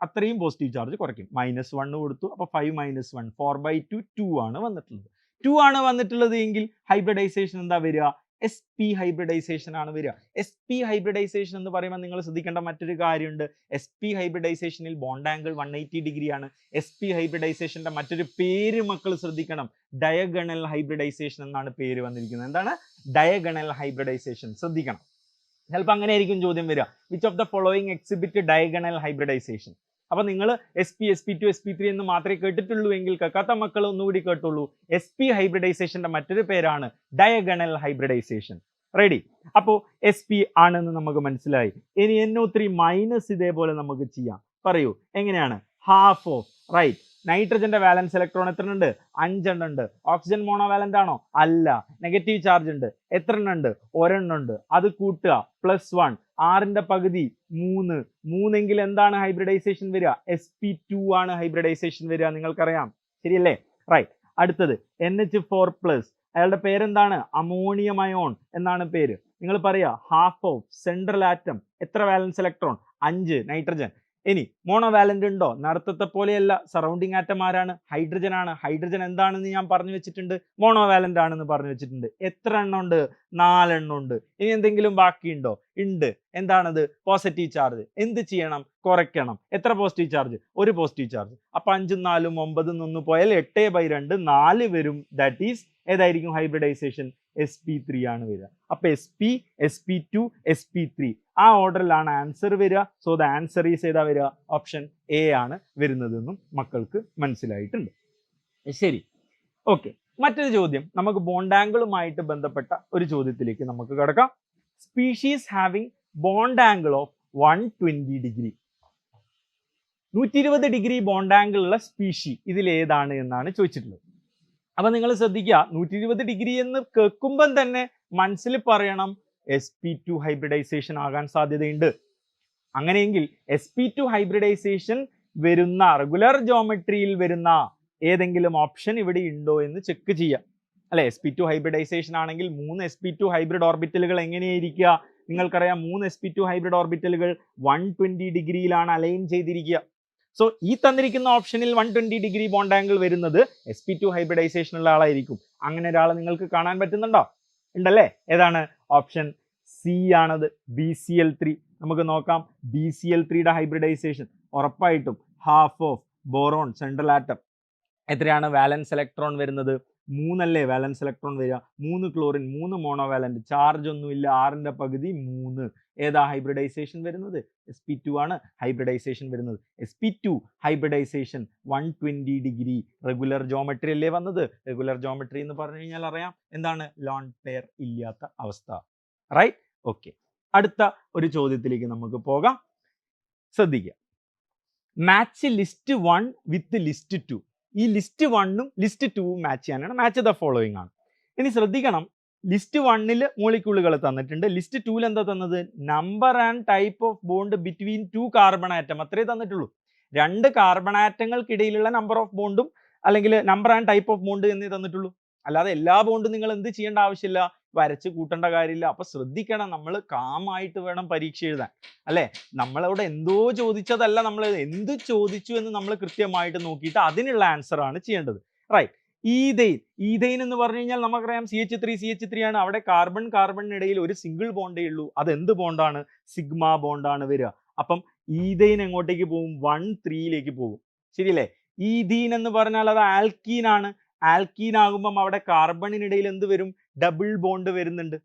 അത്രയും പോസിറ്റീവ് ചാർജ് കുറയ്ക്കും. -1 കൊടുത്തു. അപ്പോൾ 5 - 1 4/2 2 ആണ് വന്നിട്ടുള്ളത്. 2 ആണ് വന്നിട്ടുള്ളത് എങ്കിൽ ഹൈബ്രിഡൈസേഷൻ എന്താ വരിക? sp ഹൈബ്രിഡൈസേഷൻ ആണ് വരിക. sp ഹൈബ്രിഡൈസേഷൻ എന്ന് പറയുമ്പോൾ നിങ്ങൾ ശ്രദ്ധിക്കേണ്ട മറ്റൊരു കാര്യമുണ്ട്. sp ഹൈബ്രിഡൈസേഷനിൽ ബോണ്ട് ആംഗിൾ 180 ഡിഗ്രി ആണ്. sp ഹൈബ്രിഡൈസേഷന്റെ മറ്റൊരു പേര് മക്കൾ ശ്രദ്ധിക്കണം. ഡയഗണൽ ഹൈബ്രിഡൈസേഷൻ എന്നാണ് പേര് വന്നിരിക്കുന്നത്. എന്താണ്? Diagonal hybridisation. ശ്രദ്ധിക്കണം. ചിലപ്പോൾ അങ്ങനെ ആയിരിക്കും ചോദ്യം വരിക. Which of the following exhibit diagonal hybridisation? അപ്പൊ നിങ്ങൾ sp, sp2, sp3 എന്ന് മാത്രമേ കേട്ടിട്ടുള്ളൂ എങ്കിൽ കേൾക്കാത്ത മക്കൾ ഒന്നുകൂടി കേട്ടുള്ളൂ. sp ഹൈബ്രിഡൈസേഷന്റെ മറ്റൊരു പേരാണ് ഡയഗണൽ ഹൈബ്രിഡൈസേഷൻ. റെഡി? അപ്പോൾ sp ആണെന്ന് നമുക്ക് മനസ്സിലായി. ഇനി NO3- ഇതേപോലെ നമുക്ക് ചെയ്യാം. പറയൂ എങ്ങനെയാണ്? Half of, right. നൈട്രജന്റെ വാലൻസ് ഇലക്ട്രോൺ എത്ര ഉണ്ട്? 5 എണ്ണം ഉണ്ട്. ഓക്സിജൻ മോണോവാലന്റ് ആണോ? അല്ല. നെഗറ്റീവ് ചാർജ് ഉണ്ട്. എത്ര എണ്ണം ഉണ്ട്? ഒരെണ്ണം ഉണ്ട്. അത് കൂട്ടുക, +1. 6ന്റെ പകുതി 3 എങ്കിൽ എന്താണ് ഹൈബ്രിഡൈസേഷൻ വരിക? sp2 ആണ് ഹൈബ്രിഡൈസേഷൻ വരിക. നിങ്ങൾക്കറിയാം. ശരിയല്ലേ? റൈറ്റ്. അടുത്തത് NH4+. അയാളുടെ പേരെന്താണ്? അമോണിയം അയോൺ എന്നാണ് പേര്. നിങ്ങൾ പറയാ ഹാഫ് ഓഫ് സെൻട്രൽ ആറ്റം എത്ര വാലൻസ് ഇലക്ട്രോൺ? 5 നൈട്രജൻ. ഇനി മോണോവാലന്റ് ഉണ്ടോ? നേരത്തെ പോലെയല്ല. സറൗണ്ടിങ് ആറ്റം ആരാണ്? ഹൈഡ്രജൻ ആണ്. ഹൈഡ്രജൻ എന്താണെന്ന് ഞാൻ പറഞ്ഞു വെച്ചിട്ടുണ്ട്, മോണോവാലന്റ് ആണെന്ന് പറഞ്ഞു വെച്ചിട്ടുണ്ട്. എത്ര എണ്ണം ഉണ്ട്? 4 എണ്ണം ഉണ്ട്. ഇനി എന്തെങ്കിലും ബാക്കിയുണ്ടോ? ഉണ്ട്. എന്താണത്? Positive charge. എന്ത് ചെയ്യണം? കുറയ്ക്കണം. എത്ര പോസിറ്റീവ് ചാർജ്? ഒരു പോസിറ്റീവ് ചാർജ്. അപ്പൊ 5 4 9 1 പോയാൽ 8/2 4 വരും. ദാറ്റ് ഈസ് ഏതായിരിക്കും ഹൈബ്രിഡൈസേഷൻ? sp3 ആണ് വരിക. അപ്പൊ sp, sp2, sp3 ആ ഓർഡറിലാണ് ആൻസർ വരിക. സോ ദ ആൻസർ ഈസ് ഏതാ വരിക? ഓപ്ഷൻ എ ആണ് വരുന്നതെന്നും മക്കൾക്ക് മനസ്സിലായിട്ടുണ്ട്. ശരി, ഓക്കെ. മറ്റൊരു ചോദ്യം, നമുക്ക് ബോണ്ട് ആംഗിളുമായിട്ട് ബന്ധപ്പെട്ട ഒരു ചോദ്യത്തിലേക്ക് നമുക്ക് കടക്കാം. Species having bond angle of 120 degree. 120 degree bond angle ഉള്ള സ്പീഷി ഇതിൽ ഏതാണ് എന്നാണ് ചോദിച്ചിട്ടുള്ളത്. അപ്പൊ നിങ്ങൾ ശ്രദ്ധിക്കുക, 120 ഡിഗ്രി എന്ന് കേൾക്കുമ്പം തന്നെ മനസ്സിൽ പറയണം sp2 ഹൈബ്രിഡൈസേഷൻ ആകാൻ സാധ്യതയുണ്ട്. അങ്ങനെയെങ്കിൽ sp2 ഹൈബ്രിഡൈസേഷൻ വരുന്ന റെഗുലർ ജോമെട്രിയിൽ വരുന്ന ഏതെങ്കിലും ഓപ്ഷൻ ഇവിടെ ഉണ്ടോ എന്ന് ചെക്ക് ചെയ്യാം. അല്ലെ, sp2 ഹൈബ്രിഡൈസേഷൻ ആണെങ്കിൽ 3 sp2 ഹൈബ്രിഡ് ഓർബിറ്റലുകൾ എങ്ങനെയായിരിക്കുക? നിങ്ങൾക്കറിയാം 3 sp2 ഹൈബ്രിഡ് ഓർബിറ്റലുകൾ 120 ഡിഗ്രിയിലാണ് അലൈൻ ചെയ്തിരിക്കുക. സോ ഈ തന്നിരിക്കുന്ന ഓപ്ഷനിൽ 120 ഡിഗ്രി ബോണ്ട് ആംഗിൾ വരുന്നത് sp2 ഹൈബ്രിഡൈസേഷൻ ഉള്ള ആളായിരിക്കും. അങ്ങനെ ഒരാളെ നിങ്ങൾക്ക് കാണാൻ പറ്റുന്നുണ്ടോ? ഉണ്ടല്ലേ. ഏതാണ്? ഓപ്ഷൻ സി ആണത്, BCl3. നമുക്ക് നോക്കാം BCl3യുടെ ഹൈബ്രിഡൈസേഷൻ. ഉറപ്പായിട്ടും half of boron central atom എത്രയാണ് വാലൻസ് ഇലക്ട്രോൺ വരുന്നത്? 3 അല്ലേ വാലൻസ് ഇലക്ട്രോൺ വരിക. 3 ക്ലോറിൻ, 3 മോണോവാലന്റ്, ചാർജ് ഒന്നുമില്ല, 6ന്റെ പകുതി 3. ഏതാ ഹൈബ്രിഡൈസേഷൻ വരുന്നത്? sp2 ആണ് ഹൈബ്രിഡൈസേഷൻ വരുന്നത്. sp2 hybridisation 120 degree regular geometry അല്ലേ വന്നത്? റെഗുലർ ജോമെട്രി എന്ന് പറഞ്ഞു കഴിഞ്ഞാൽ അറിയാം എന്താണ്? ലോൺ പെയർ ഇല്ലാത്ത അവസ്ഥ. റൈറ്റ്? ഓക്കെ. അടുത്ത ഒരു ചോദ്യത്തിലേക്ക് നമുക്ക് പോകാം. ശ്രദ്ധിക്കുക. Match list 1 with list 2. ഈ ലിസ്റ്റ് 1ഉം ലിസ്റ്റ് 2ഉം മാച്ച് ചെയ്യാനാണ്. മാച്ച് ദ ഫോളോയിങ് ആണ്. ഇനി ശ്രദ്ധിക്കണം, ലിസ്റ്റ് 1ൽ മോളിക്യൂളുകൾ തന്നിട്ടുണ്ട്. ലിസ്റ്റ് 2ൽ എന്താ തന്നത്? Number and type of bond between 2 carbon atom. അത്രേ തന്നിട്ടുള്ളൂ. 2 കാർബൺ ആറ്റങ്ങൾക്കിടയിലുള്ള നമ്പർ ഓഫ് ബോണ്ടും അല്ലെങ്കിൽ number and type of bond എന്നേ തന്നിട്ടുള്ളൂ. അല്ലാതെ എല്ലാ ബോണ്ടും നിങ്ങൾ എന്ത് ചെയ്യേണ്ട ആവശ്യമില്ല, വരച്ച് കൂട്ടേണ്ട കാര്യമില്ല. അപ്പൊ ശ്രദ്ധിക്കണം, നമ്മൾ കാമായിട്ട് വേണം പരീക്ഷ എഴുതാൻ. അല്ലെ, നമ്മളവിടെ എന്തോ ചോദിച്ചതല്ല, നമ്മൾ എന്ത് ചോദിച്ചു എന്ന് നമ്മൾ കൃത്യമായിട്ട് നോക്കിയിട്ട് അതിനുള്ള ആൻസർ ആണ് ചെയ്യേണ്ടത്. റൈറ്റ്. ഈഥെയിൻ എന്ന് പറഞ്ഞു കഴിഞ്ഞാൽ നമുക്കറിയാം CH3 ആണ്. അവിടെ കാർബണിനിടയിൽ ഒരു സിംഗിൾ ബോണ്ടേ ഉള്ളൂ. അത് എന്ത് ബോണ്ടാണ്? സിഗ്മ ബോണ്ടാണ് വരിക. അപ്പം ഈഥെയിൻ എങ്ങോട്ടേക്ക് പോകും? 1,3ലേക്ക് പോകും. ശരിയല്ലേ? ഈഥീൻ എന്ന് പറഞ്ഞാൽ അത് ആൽക്കീൻ ആണ്. ആൽക്കീൻ ആകുമ്പം അവിടെ കാർബണിനിടയിൽ എന്ത് വരും? ഡബിൾ ബോണ്ട് വരുന്നുണ്ട്.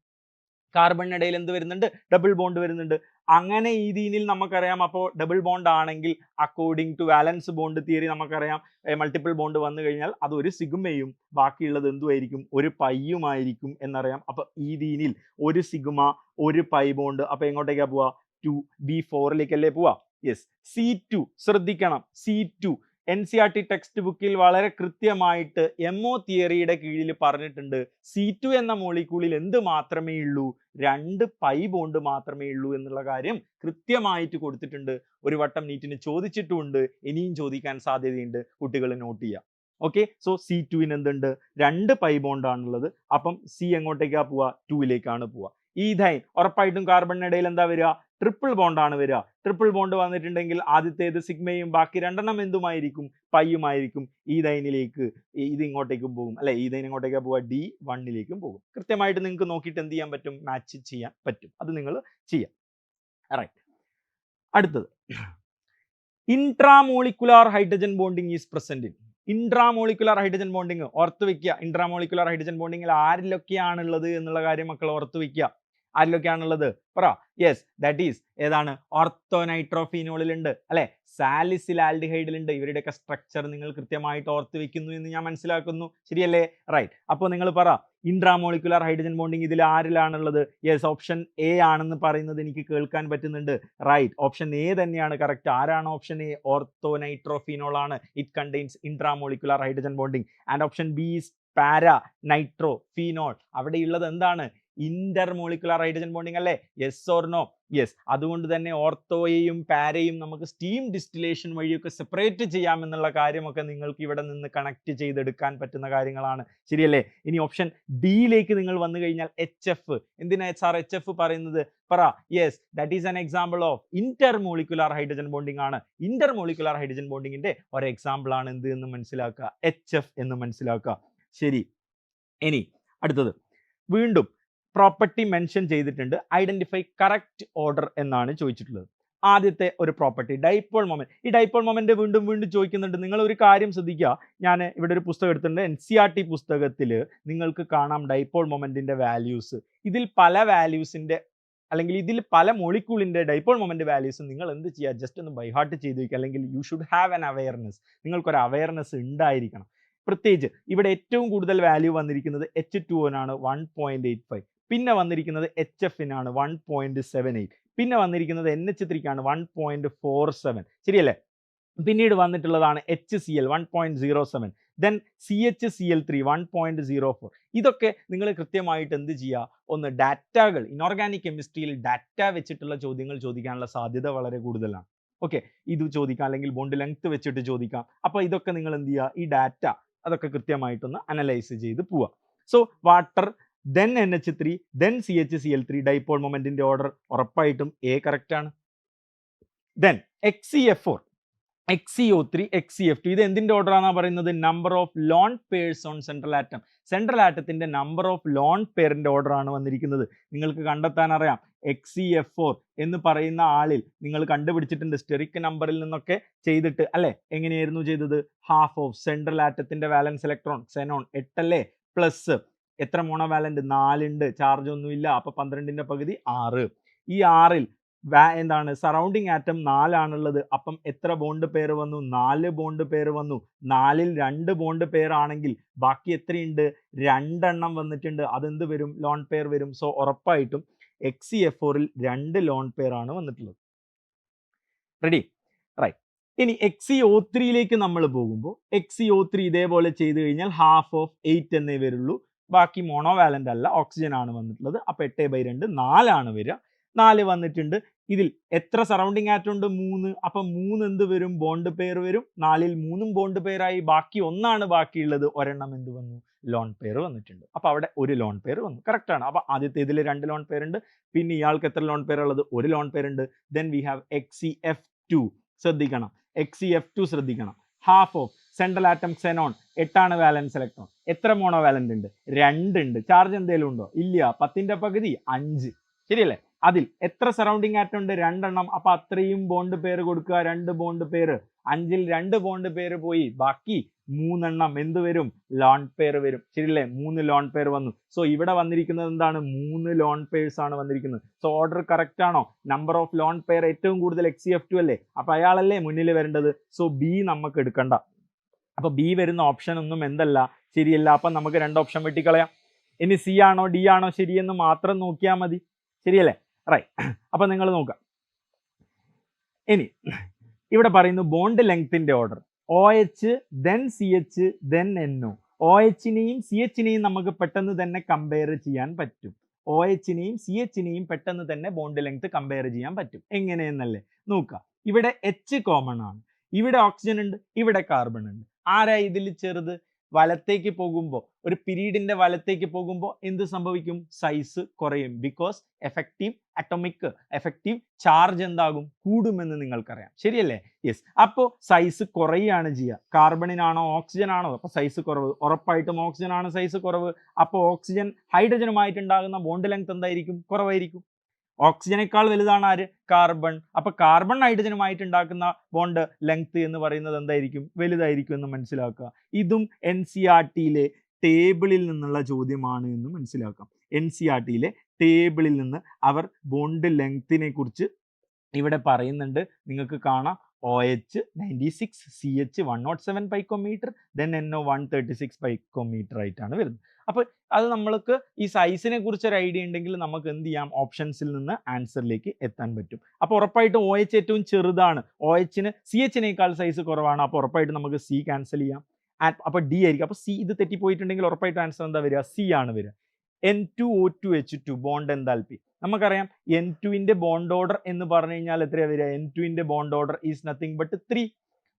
കാർബണിന് ഇടയിൽ എന്ത് വരുന്നുണ്ട്? ഡബിൾ ബോണ്ട് വരുന്നുണ്ട്. അങ്ങനെ ഈ രീതിയിൽ നമുക്കറിയാം. അപ്പോൾ ഡബിൾ ബോണ്ട് ആണെങ്കിൽ അക്കോർഡിംഗ് ടു വാലൻസ് ബോണ്ട് തിയറി നമുക്കറിയാം മൾട്ടിപ്പിൾ ബോണ്ട് വന്നു കഴിഞ്ഞാൽ അത് ഒരു സിഗ്മയും ബാക്കിയുള്ളത് എന്തുമായിരിക്കും? ഒരു പൈയുമായിരിക്കും എന്നറിയാം. അപ്പോൾ ഈ രീതിയിൽ ഒരു സിഗ്മ ഒരു പൈ ബോണ്ട്. അപ്പോൾ എങ്ങോട്ടേക്കാ പോവാ? 2B4ലേക്കല്ലേ പോവാ? യെസ്. C2 ശ്രദ്ധിക്കണം. C2 NCERT ടെക്സ്റ്റ് ബുക്കിൽ വളരെ കൃത്യമായിട്ട് MO തിയറിയുടെ കീഴിൽ പറഞ്ഞിട്ടുണ്ട്. C2 എന്ന മോളിക്യൂളിൽ എന്ത് മാത്രമേ ഉള്ളൂ? 2 പൈ ബോണ്ട് മാത്രമേ ഉള്ളൂ എന്നുള്ള കാര്യം കൃത്യമായിട്ട് കൊടുത്തിട്ടുണ്ട്. ഒരു വട്ടം നീറ്റിന് ചോദിച്ചിട്ടുമുണ്ട്, ഇനിയും ചോദിക്കാൻ സാധ്യതയുണ്ട്. കുട്ടികൾ നോട്ട് ചെയ്യുക. ഓക്കെ, സോ C2ന് എന്തുണ്ട്? 2 പൈ ബോണ്ട് ആണുള്ളത്. അപ്പം C എങ്ങോട്ടേക്കാ പോവാ? 2ലേക്കാണ് പോവാ. ഈഥൈൻ ഉറപ്പായിട്ടും കാർബണിനിടയിൽ എന്താ വരിക? ട്രിപ്പിൾ ബോണ്ട് ആണ് വരിക. ട്രിപ്പിൾ ബോണ്ട് വന്നിട്ടുണ്ടെങ്കിൽ ആദ്യത്തേത് സിഗ്മയും ബാക്കി രണ്ടെണ്ണം എന്തുമായിരിക്കും? പൈയുമായിരിക്കും. ഈഥൈനിലേക്ക് ഇത് ഇങ്ങോട്ടേക്കും പോകും അല്ലെ? ഈഥൈൻ ഇങ്ങോട്ടേക്കാ പോവുക? D1ലേക്കും പോകും. കൃത്യമായിട്ട് നിങ്ങൾക്ക് നോക്കിയിട്ട് എന്ത് ചെയ്യാൻ പറ്റും? മാച്ച് ചെയ്യാൻ പറ്റും. അത് നിങ്ങൾ ചെയ്യാം. റൈറ്റ്. അടുത്തത് intramolecular hydrogen bonding is present in. Intramolecular hydrogen bonding ഓർത്ത് വെക്കുക. ഇൻട്രാമോളിക്കുലാർ ഹൈഡ്രജൻ ബോണ്ടിങ്ങിൽ ആരിലൊക്കെയാണുള്ളത് എന്നുള്ള കാര്യം മക്കൾ ഓർത്ത് വെക്കുക. ആരിലൊക്കെയാണുള്ളത് പറ? യെസ്, ദാറ്റ് ഈസ് ഏതാണ്? ഓർത്തോനൈട്രോഫീനോളിലുണ്ട് അല്ലെ? സാലിസിലാൽഡിഹൈഡിലുണ്ട്. ഇവരുടെയൊക്കെ സ്ട്രക്ചർ നിങ്ങൾ കൃത്യമായിട്ട് ഓർത്ത് വെക്കുന്നു എന്ന് ഞാൻ മനസ്സിലാക്കുന്നു. ശരിയല്ലേ? റൈറ്റ്. അപ്പോൾ നിങ്ങൾ പറ ഇൻട്രാമോളിക്കുലാർ ഹൈഡ്രജൻ ബോണ്ടിങ് ഇതിൽ ആരിലാണുള്ളത്? യെസ്, ഓപ്ഷൻ എ ആണെന്ന് പറയുന്നത് എനിക്ക് കേൾക്കാൻ പറ്റുന്നുണ്ട്. റൈറ്റ്, ഓപ്ഷൻ എ തന്നെയാണ് കറക്റ്റ്. ആരാണ് ഓപ്ഷൻ എ? ഓർത്തോനൈട്രോഫീനോൾ ആണ്. It contains intramolecular hydrogen bonding. And option B is para nitrophenol. അവിടെയുള്ളത് എന്താണ്? ഇന്റർമോളിക്കുലാർ ഹൈഡ്രജൻ ബോണ്ടിങ് അല്ലേ? Yes or no? യെസ്. അതുകൊണ്ട് തന്നെ ഓർത്തോയെയും പാരയും നമുക്ക് സ്റ്റീം ഡിസ്റ്റിലേഷൻ വഴിയൊക്കെ സെപ്പറേറ്റ് ചെയ്യാമെന്നുള്ള കാര്യമൊക്കെ നിങ്ങൾക്ക് ഇവിടെ നിന്ന് കണക്ട് ചെയ്തെടുക്കാൻ പറ്റുന്ന കാര്യങ്ങളാണ്. ശരിയല്ലേ? ഇനി ഓപ്ഷൻ ഡിയിലേക്ക് നിങ്ങൾ വന്നു കഴിഞ്ഞാൽ HF. എന്തിനാ സാർ HF പറയുന്നത്? പറ. Yes, that is an example of intermolecular hydrogen bonding ആണ്. ഇന്റർമോളിക്കുലാർ ഹൈഡ്രജൻ ബോണ്ടിങ്ങിന്റെ ഒരു എക്സാമ്പിൾ ആണ് എന്ത് എന്ന് മനസ്സിലാക്കുക? HF എന്ന് മനസ്സിലാക്കുക. ശരി. ഇനി അടുത്തത് വീണ്ടും പ്രോപ്പർട്ടി മെൻഷൻ ചെയ്തിട്ടുണ്ട്. ഐഡന്റിഫൈ കറക്റ്റ് ഓർഡർ എന്നാണ് ചോദിച്ചിട്ടുള്ളത്. ആദ്യത്തെ ഒരു പ്രോപ്പർട്ടി ഡൈപോൾ മൊമെന്റ്. ഈ ഡൈപോൾ മൊമെന്റ് വീണ്ടും വീണ്ടും ചോദിക്കുന്നുണ്ട്. നിങ്ങൾ ഒരു കാര്യം ശ്രദ്ധിക്കുക. ഞാൻ ഇവിടെ ഒരു പുസ്തകം എടുത്തിട്ടുണ്ട്. NCERT പുസ്തകത്തിൽ നിങ്ങൾക്ക് കാണാം ഡൈപോൾ മൊമെന്റിന്റെ വാല്യൂസ്. ഇതിൽ പല വാല്യൂസിന്റെ അല്ലെങ്കിൽ ഇതിൽ പല മോളിക്യൂളിന്റെ ഡൈപോൾ മൊമെന്റ് വാല്യൂസ് നിങ്ങൾ എന്ത് ചെയ്യുക? ജസ്റ്റ് ഒന്ന് ബൈ ഹാർട്ട് ചെയ്ത് വയ്ക്കുക. അല്ലെങ്കിൽ you should have an awareness. നിങ്ങൾക്കൊരു അവയർനെസ് ഉണ്ടായിരിക്കണം. പ്രത്യേകിച്ച് ഇവിടെ ഏറ്റവും കൂടുതൽ വാല്യൂ വന്നിരിക്കുന്നത് H2O-നാണ് 1.85. പിന്നെ വന്നിരിക്കുന്നത് HF-നാണ് 1.78. പിന്നെ വന്നിരിക്കുന്നത് NH3-ക്കാണ് 1.47. ശരിയല്ലേ? പിന്നീട് വന്നിട്ടുള്ളതാണ് HCl 1.07. Then CHCl3 1.04. ഇതൊക്കെ നിങ്ങൾ കൃത്യമായിട്ട് എന്ത് ചെയ്യുക? ഒന്ന് ഡാറ്റകൾ ഇനോർഗാനിക് കെമിസ്ട്രിയിൽ ഡാറ്റ വെച്ചിട്ടുള്ള ചോദ്യങ്ങൾ ചോദിക്കാനുള്ള സാധ്യത വളരെ കൂടുതലാണ്. ഓക്കെ, ഇത് ചോദിക്കാം, അല്ലെങ്കിൽ ബോണ്ട് ലെങ്ത് വെച്ചിട്ട് ചോദിക്കാം. അപ്പോൾ ഇതൊക്കെ നിങ്ങൾ എന്ത് ചെയ്യുക? ഈ ഡാറ്റ അതൊക്കെ കൃത്യമായിട്ടൊന്ന് അനലൈസ് ചെയ്ത് പോവുക. So water, then NH3, then CHCl3 dipole മൊമെന്റിന്റെ ഓർഡർ ഉറപ്പായിട്ടും A കറക്റ്റ് ആണ്. ദെൻ XCF4, XCO3, XCF2 ഇത് എന്തിന്റെ ഓർഡർ ആണെന്നാ പറയുന്നത്? Number of lone pairs on central atom. Central ആറ്റത്തിന്റെ നമ്പർ ഓഫ് ലോൺ പെയറിന്റെ ഓർഡർ ആണ് വന്നിരിക്കുന്നത്. നിങ്ങൾക്ക് കണ്ടെത്താൻ അറിയാം. XCF4 എന്ന് പറയുന്ന ആളിൽ നിങ്ങൾ കണ്ടുപിടിച്ചിട്ടുണ്ട് സ്റ്റെറിക് നമ്പറിൽ നിന്നൊക്കെ ചെയ്തിട്ട് അല്ലെ? എങ്ങനെയായിരുന്നു ചെയ്തത്? ഹാഫ് ഓഫ് സെൻട്രൽ ആറ്റത്തിന്റെ വാലൻസ് ഇലക്ട്രോൺ സെനോൺ 8 അല്ലേ? പ്ലസ് എത്ര മോണോ വാലന്റ്? 4 ഉണ്ട്. ചാർജ് ഒന്നുമില്ല. അപ്പൊ 12ന്റെ പകുതി 6. ഈ 6ൽ എന്താണ്? സറൗണ്ടിങ് ആറ്റം 4 ആണുള്ളത്. അപ്പം എത്ര ബോണ്ട് പെയർ വന്നു? 4 ബോണ്ട് പെയർ വന്നു. 4ൽ 2 ബോണ്ട് പെയർ ആണെങ്കിൽ ബാക്കി എത്രയുണ്ട്? 2 എണ്ണം വന്നിട്ടുണ്ട്. അതെന്ത് വരും? ലോൺ പെയർ വരും. സോ ഉറപ്പായിട്ടും XCF4ൽ 2 ലോൺ പെയർ ആണ് വന്നിട്ടുള്ളത്. റെഡി? റൈറ്റ്. ഇനി XCO3യിലേക്ക് നമ്മൾ പോകുമ്പോൾ XCO3 ഇതേപോലെ ചെയ്ത് കഴിഞ്ഞാൽ ഹാഫ് ഓഫ് 8 എന്നേ വരുള്ളൂ. ബാക്കി മോണോവാലന്റ് അല്ല, ഓക്സിജൻ ആണ് വന്നിട്ടുള്ളത്. അപ്പൊ 8/2 4 ആണ് വരിക. 4 വന്നിട്ടുണ്ട്. ഇതിൽ എത്ര സറൗണ്ടിങ് ആറ്റം ഉണ്ട്? 3. അപ്പൊ 3 എന്ത് വരും? ബോണ്ട് പെയർ വരും. 4ൽ 3ഉം ബോണ്ട് പെയർ ആയി. ബാക്കി 1 ആണ് ബാക്കിയുള്ളത്. ഒരെണ്ണം എന്ത് വന്നു? ലോൺ പെയർ വന്നിട്ടുണ്ട്. അപ്പൊ അവിടെ ഒരു ലോൺ പെയർ വന്നു. കറക്റ്റ് ആണ്. അപ്പൊ ആദ്യത്തെ ഇതിൽ 2 ലോൺ പെയർ ഉണ്ട്. പിന്നെ ഇയാൾക്ക് എത്ര ലോൺ പെയർ ഉള്ളത്? 1 ലോൺ പെയർ ഉണ്ട്. Then we have XCF2. ശ്രദ്ധിക്കണം, XCF2 ശ്രദ്ധിക്കണം. Half of central atom xenon 8 ആണ് വാലൻസ് ഇലക്ട്രോൺ. എത്ര മോണോ വാലന്റ് ഉണ്ട്? 2 ഉണ്ട്. ചാർജ് എന്തെങ്കിലും ഉണ്ടോ? ഇല്ല. 10ന്റെ പകുതി 5. ശരിയല്ലേ? അതിൽ എത്ര സറൗണ്ടിങ് ആറ്റം ഉണ്ട്? 2 എണ്ണം. അപ്പൊ അത്രയും ബോണ്ട് പെയർ കൊടുക്കുക. 2 ബോണ്ട് പെയർ. 5ൽ 2 ബോണ്ട് പെയർ പോയി, ബാക്കി 3 എണ്ണം എന്ത് വരും? ലോൺ പെയർ വരും. ശരിയല്ലേ? 3 ലോൺ പെയർ വന്നു. സോ ഇവിടെ വന്നിരിക്കുന്നത് എന്താണ്? 3 ലോൺ പെയർസ് ആണ് വന്നിരിക്കുന്നത്. സോ ഓർഡർ കറക്റ്റ് ആണോ? നമ്പർ ഓഫ് ലോൺ പെയർ ഏറ്റവും കൂടുതൽ HCF2 അല്ലേ? അപ്പൊ അയാളല്ലേ മുന്നിൽ വരേണ്ടത്. സോ ബി നമുക്ക് എടുക്കണ്ട. അപ്പൊ ബി വരുന്ന ഓപ്ഷൻ ഒന്നും എന്തല്ല, ശരിയല്ല. അപ്പൊ നമുക്ക് 2 ഓപ്ഷൻ വെട്ടിക്കളയാം. ഇനി സി ആണോ ഡി ആണോ ശരിയെന്ന് മാത്രം നോക്കിയാൽ മതി. ശരിയല്ലേ? റൈറ്റ്. അപ്പൊ നിങ്ങൾ നോക്കാം. ഇനി ഇവിടെ പറയുന്നു ബോണ്ട് ലെങ്ത്തിന്റെ order OH then CH then NO. OH-നെയും CH-നെയും നമുക്ക് പെട്ടെന്ന് തന്നെ കമ്പയർ ചെയ്യാൻ പറ്റും. OH-നെയും CH-നെയും പെട്ടെന്ന് തന്നെ ബോണ്ട് ലെങ്ത് കമ്പയർ ചെയ്യാൻ പറ്റും. എങ്ങനെയെന്നല്ലേ നോക്കുക. ഇവിടെ H കോമൺ ആണ്, ഇവിടെ ഓക്സിജൻ ഉണ്ട്, ഇവിടെ കാർബൺ ഉണ്ട്. ആരാ ഇതിൽ ചെറുത്? വലത്തേക്ക് പോകുമ്പോൾ, ഒരു പീരീഡിന്റെ വലത്തേക്ക് പോകുമ്പോൾ എന്ത് സംഭവിക്കും? സൈസ് കുറയും. ബിക്കോസ് എഫക്റ്റീവ് ചാർജ് എന്താകും? കൂടുമെന്ന് നിങ്ങൾക്കറിയാം. ശരിയല്ലേ? യെസ്. അപ്പോൾ സൈസ് കുറയാണ് ചെയ്യുക. കാർബണിനാണോ ഓക്സിജൻ ആണോ? അപ്പോൾ സൈസ് കുറവ്. ഉറപ്പായിട്ടും ഓക്സിജൻ ആണ് സൈസ് കുറവ്. അപ്പോൾ ഓക്സിജൻ ഹൈഡ്രജനുമായിട്ടുണ്ടാകുന്ന ബോണ്ട് ലെങ്ത് എന്തായിരിക്കും? കുറവായിരിക്കും. ഓക്സിജനേക്കാൾ വലുതാണ് ആര്? കാർബൺ. അപ്പൊ കാർബൺ ഹൈഡ്രജനുമായിട്ട് ഉണ്ടാക്കുന്ന ബോണ്ട് ലെങ്ത് എന്ന് പറയുന്നത് എന്തായിരിക്കും? വലുതായിരിക്കും എന്ന് മനസ്സിലാക്കുക. ഇതും NCERT-യിലെ ടേബിളിൽ നിന്നുള്ള ചോദ്യമാണ് എന്ന് മനസ്സിലാക്കാം. NCERT-യിലെ ടേബിളിൽ നിന്ന് അവർ ബോണ്ട് ലെങ്ത്തിനെ കുറിച്ച് ഇവിടെ പറയുന്നുണ്ട്. നിങ്ങൾക്ക് കാണാം OH 96, CH 107 picometre, then NO 136 picometre ആയിട്ടാണ് വരുന്നത്. അപ്പോൾ അത് നമ്മൾക്ക് ഈ സൈസിനെ കുറിച്ച് ഒരു ഐഡിയ ഉണ്ടെങ്കിൽ നമുക്ക് എന്ത് ചെയ്യാം? ഓപ്ഷൻസിൽ നിന്ന് ആൻസറിലേക്ക് എത്താൻ പറ്റും. അപ്പോൾ ഉറപ്പായിട്ടും OH ഏറ്റവും ചെറുതാണ്. OH-ന് CH-നേക്കാൾ സൈസ് കുറവാണ്. അപ്പോൾ ഉറപ്പായിട്ടും നമുക്ക് C ക്യാൻസൽ ചെയ്യാം. അപ്പോൾ D ആയിരിക്കും. അപ്പോൾ C ഇത് തെറ്റിപ്പോയിട്ടുണ്ടെങ്കിൽ ഉറപ്പായിട്ടും ആൻസർ എന്താ വരിക? C ആണ് വരിക. N2O2H2 ബോണ്ട് എന്താൽപി നമുക്കറിയാം. N2-ന്റെ ബോണ്ട് ഓർഡർ എന്ന് പറഞ്ഞു കഴിഞ്ഞാൽ എത്രയാ വരിക? N2-ന്റെ bond order is nothing but 3.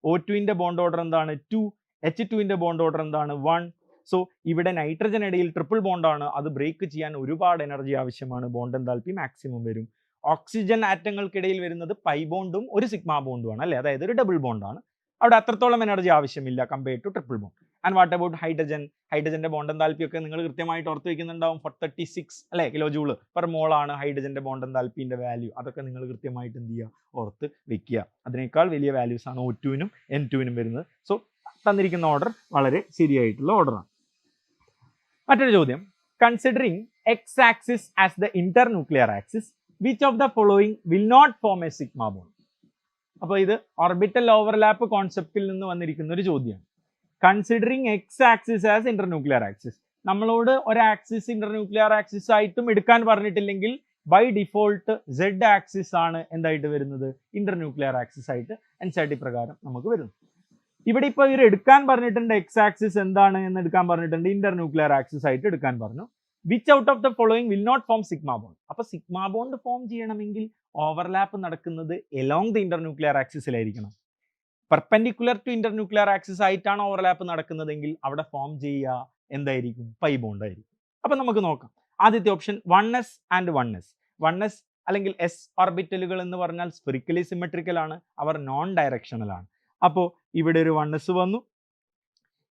O2-ന്റെ ബോണ്ട് ഓർഡർ എന്താണ്? 2. H2-ന്റെ ബോണ്ട് ഓർഡർ എന്താണ്? 1. സോ ഇവിടെ നൈട്രജൻ ഇടയിൽ ട്രിപ്പിൾ ബോണ്ടാണ്. അത് ബ്രേക്ക് ചെയ്യാൻ ഒരുപാട് എനർജി ആവശ്യമാണ്. ബോണ്ട് എന്താൽപി മാക്സിമം വരും. ഓക്സിജൻ ആറ്റങ്ങൾക്കിടയിൽ വരുന്നത് പൈ ബോണ്ടും ഒരു സിഗ്മ ബോണ്ടുമാണ് അല്ലേ? അതായത് ഒരു ഡബിൾ ബോണ്ടാണ്. അവിടെ അത്രത്തോളം എനർജി ആവശ്യമില്ല compared to triple bond. And what about hydrogen? ഹൈഡ്രജന്റെ ബോണ്ട് എന്താൽപി ഒക്കെ നിങ്ങൾ കൃത്യമായിട്ട് ഓർത്ത് വെക്കുന്നുണ്ടാവും. 436 അല്ലെ കിലോ ജൂൾ പെർ മോൾ ആണ് ഹൈഡ്രജന്റെ ബോണ്ട് എന്താൽപിന്റെ വാല്യൂ. അതൊക്കെ നിങ്ങൾ കൃത്യമായിട്ട് എന്ത് ചെയ്യുക? ഓർത്ത് വെക്കുക. അതിനേക്കാൾ വലിയ വാല്യൂസ് ആണ് O2-നും N2-നും വരുന്നത്. സോ തന്നിരിക്കുന്ന ഓർഡർ വളരെ ശരിയായിട്ടുള്ള ഓർഡറാണ്. മറ്റൊരു ചോദ്യം, considering x axis as the internuclear axis which of the following will not form a sigma bond. അപ്പോൾ ഇത് ഓർബിറ്റൽ ഓവർലാപ്പ് കോൺസെപ്റ്റിൽ നിന്ന് വന്നിരിക്കുന്ന ഒരു ചോദ്യമാണ്. Considering x axis as internuclear axis, നമ്മളോട് ഒരു ആക്സിസ് ഇന്റർന്യൂക്ലിയർ ആക്സിസ് ആയിട്ടും എടുക്കാൻ പറഞ്ഞിട്ടില്ലെങ്കിൽ ബൈ ഡിഫോൾട്ട് Z ആക്സിസ് ആണ് എന്തായിട്ട് വരുന്നത്? ഇന്റർന്യൂക്ലിയർ ആക്സിസ് ആയിട്ട് NCERT പ്രകാരം നമുക്ക് വരുന്നത്. ഇവിടെ ഇപ്പോൾ ഇവർ എടുക്കാൻ പറഞ്ഞിട്ടുണ്ട് എക്സ് ആക്സിസ് എന്താണ് എന്ന് എടുക്കാൻ പറഞ്ഞിട്ടുണ്ട്, ഇന്റർന്യൂക്ലിയർ ആക്സിസ് ആയിട്ട് എടുക്കാൻ പറഞ്ഞു. Which out of the following will not form sigma bond. അപ്പൊ സിഗ്മ ബോണ്ട് ഫോം ചെയ്യണമെങ്കിൽ ഓവർലാപ്പ് നടക്കുന്നത് എലോങ് ദ ഇന്റർന്യൂക്ലിയർ ആക്സിസിലായിരിക്കണം. പെർപെൻഡിക്കുലർ ടു ഇന്റർന്യൂക്ലിയർ ആക്സിസ് ആയിട്ടാണ് ഓവർലാപ്പ് നടക്കുന്നതെങ്കിൽ അവിടെ ഫോം ചെയ്യുക എന്തായിരിക്കും? പൈ ബോണ്ട് ആയിരിക്കും. അപ്പൊ നമുക്ക് നോക്കാം. ആദ്യത്തെ option 1s and 1s. 1s അല്ലെങ്കിൽ S ഓർബിറ്റലുകൾ എന്ന് പറഞ്ഞാൽ സ്ഫെറിക്കലി സിമെട്രിക്കൽ ആണ്, അവർ നോൺ ഡയറക്ഷണൽ ആണ്. അപ്പോൾ ഇവിടെ ഒരു 1s വന്നു,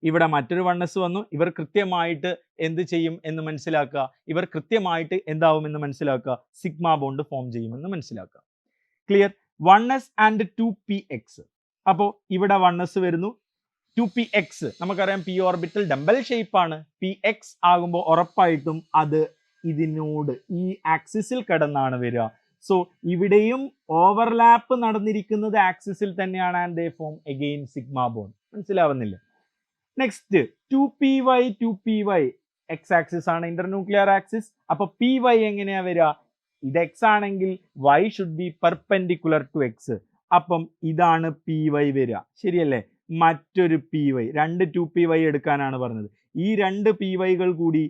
ഇവിടെ മറ്റൊരു 1s വന്നു. ഇവർ കൃത്യമായിട്ട് എന്ത് ചെയ്യും എന്ന് മനസ്സിലാക്കുക. ഇവർ കൃത്യമായിട്ട് എന്താവുമെന്ന് മനസ്സിലാക്കുക. സിഗ്മ ബോണ്ട് ഫോം ചെയ്യുമെന്ന് മനസ്സിലാക്കുക. ക്ലിയർ? 1s and 2px. അപ്പോൾ ഇവിടെ 1s വരുന്നു, 2px നമുക്കറിയാം p ഓർബിറ്റൽ ഡംബൽ ഷേപ്പ് ആണ്. px ആകുമ്പോൾ ഉറപ്പായിട്ടും അത് ഇതിനോട് ഈ ആക്സിസിൽ കിടന്നാണ് വരിക. സോ ഇവിടെയും ഓവർലാപ്പ് നടന്നിരിക്കുന്നത് ആക്സിസിൽ തന്നെയാണ്. And they form again sigma bond. മനസ്സിലാവുന്നില്ല? നെക്സ്റ്റ് 2py എക്സ് ആക്സിസ് ആണ് ഇന്റർന്യൂക്ലിയർ ആക്സിസ്. അപ്പൊ py എങ്ങനെയാ വരിക? ഇത് x ആണെങ്കിൽ y should be perpendicular to x. അപ്പം ഇതാണ് py വരിക. ശരിയല്ലേ? മറ്റൊരു py, രണ്ട് 2py എടുക്കാനാണ് പറഞ്ഞത്. ഈ രണ്ട് pyകൾ കൂടി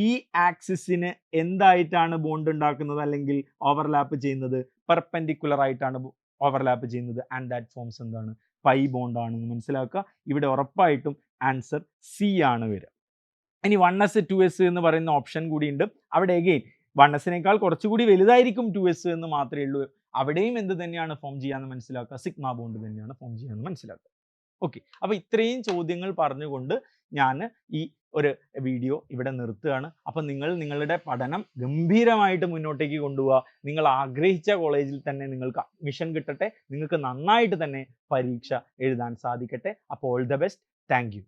ഈ ആക്സിസിന് എന്തായിട്ടാണ് ബോണ്ട് ഉണ്ടാക്കുന്നത് അല്ലെങ്കിൽ ഓവർലാപ്പ് ചെയ്യുന്നത്? പെർപെൻഡിക്കുലർ ആയിട്ടാണ് ഓവർലാപ്പ് ചെയ്യുന്നത്. ആൻഡ് ദാറ്റ് ഫോംസ് എന്താണ്? പൈ ബോണ്ട് ആണെന്ന് മനസ്സിലാക്കുക. ഇവിടെ ഉറപ്പായിട്ടും ആൻസർ സി ആണ് വരിക. ഇനി 1s 2s എന്ന് പറയുന്ന ഓപ്ഷൻ കൂടി ഉണ്ട്. അവിടെ അഗെയിൻ 1s-നേക്കാൾ കുറച്ചുകൂടി വലുതായിരിക്കും 2s എന്ന് മാത്രമേ ഉള്ളൂ. അവിടെയും എന്ത് തന്നെയാണ് ഫോം ചെയ്യാന്ന് മനസ്സിലാക്കുക? സിഗ്മ ബോണ്ട് തന്നെയാണ് ഫോം ചെയ്യാന്ന് മനസ്സിലാക്കുക. ഓക്കെ, അപ്പോൾ ഇത്രയും ചോദ്യങ്ങൾ പറഞ്ഞുകൊണ്ട് ഞാൻ ഈ ഒരു വീഡിയോ ഇവിടെ നിർത്തുകയാണ്. അപ്പം നിങ്ങൾ നിങ്ങളുടെ പഠനം ഗംഭീരമായിട്ട് മുന്നോട്ടേക്ക് കൊണ്ടുപോവുക. നിങ്ങൾ ആഗ്രഹിച്ച കോളേജിൽ തന്നെ നിങ്ങൾക്ക് അഡ്മിഷൻ കിട്ടട്ടെ. നിങ്ങൾക്ക് നന്നായിട്ട് തന്നെ പരീക്ഷ എഴുതാൻ സാധിക്കട്ടെ. അപ്പോൾ all the best. Thank you.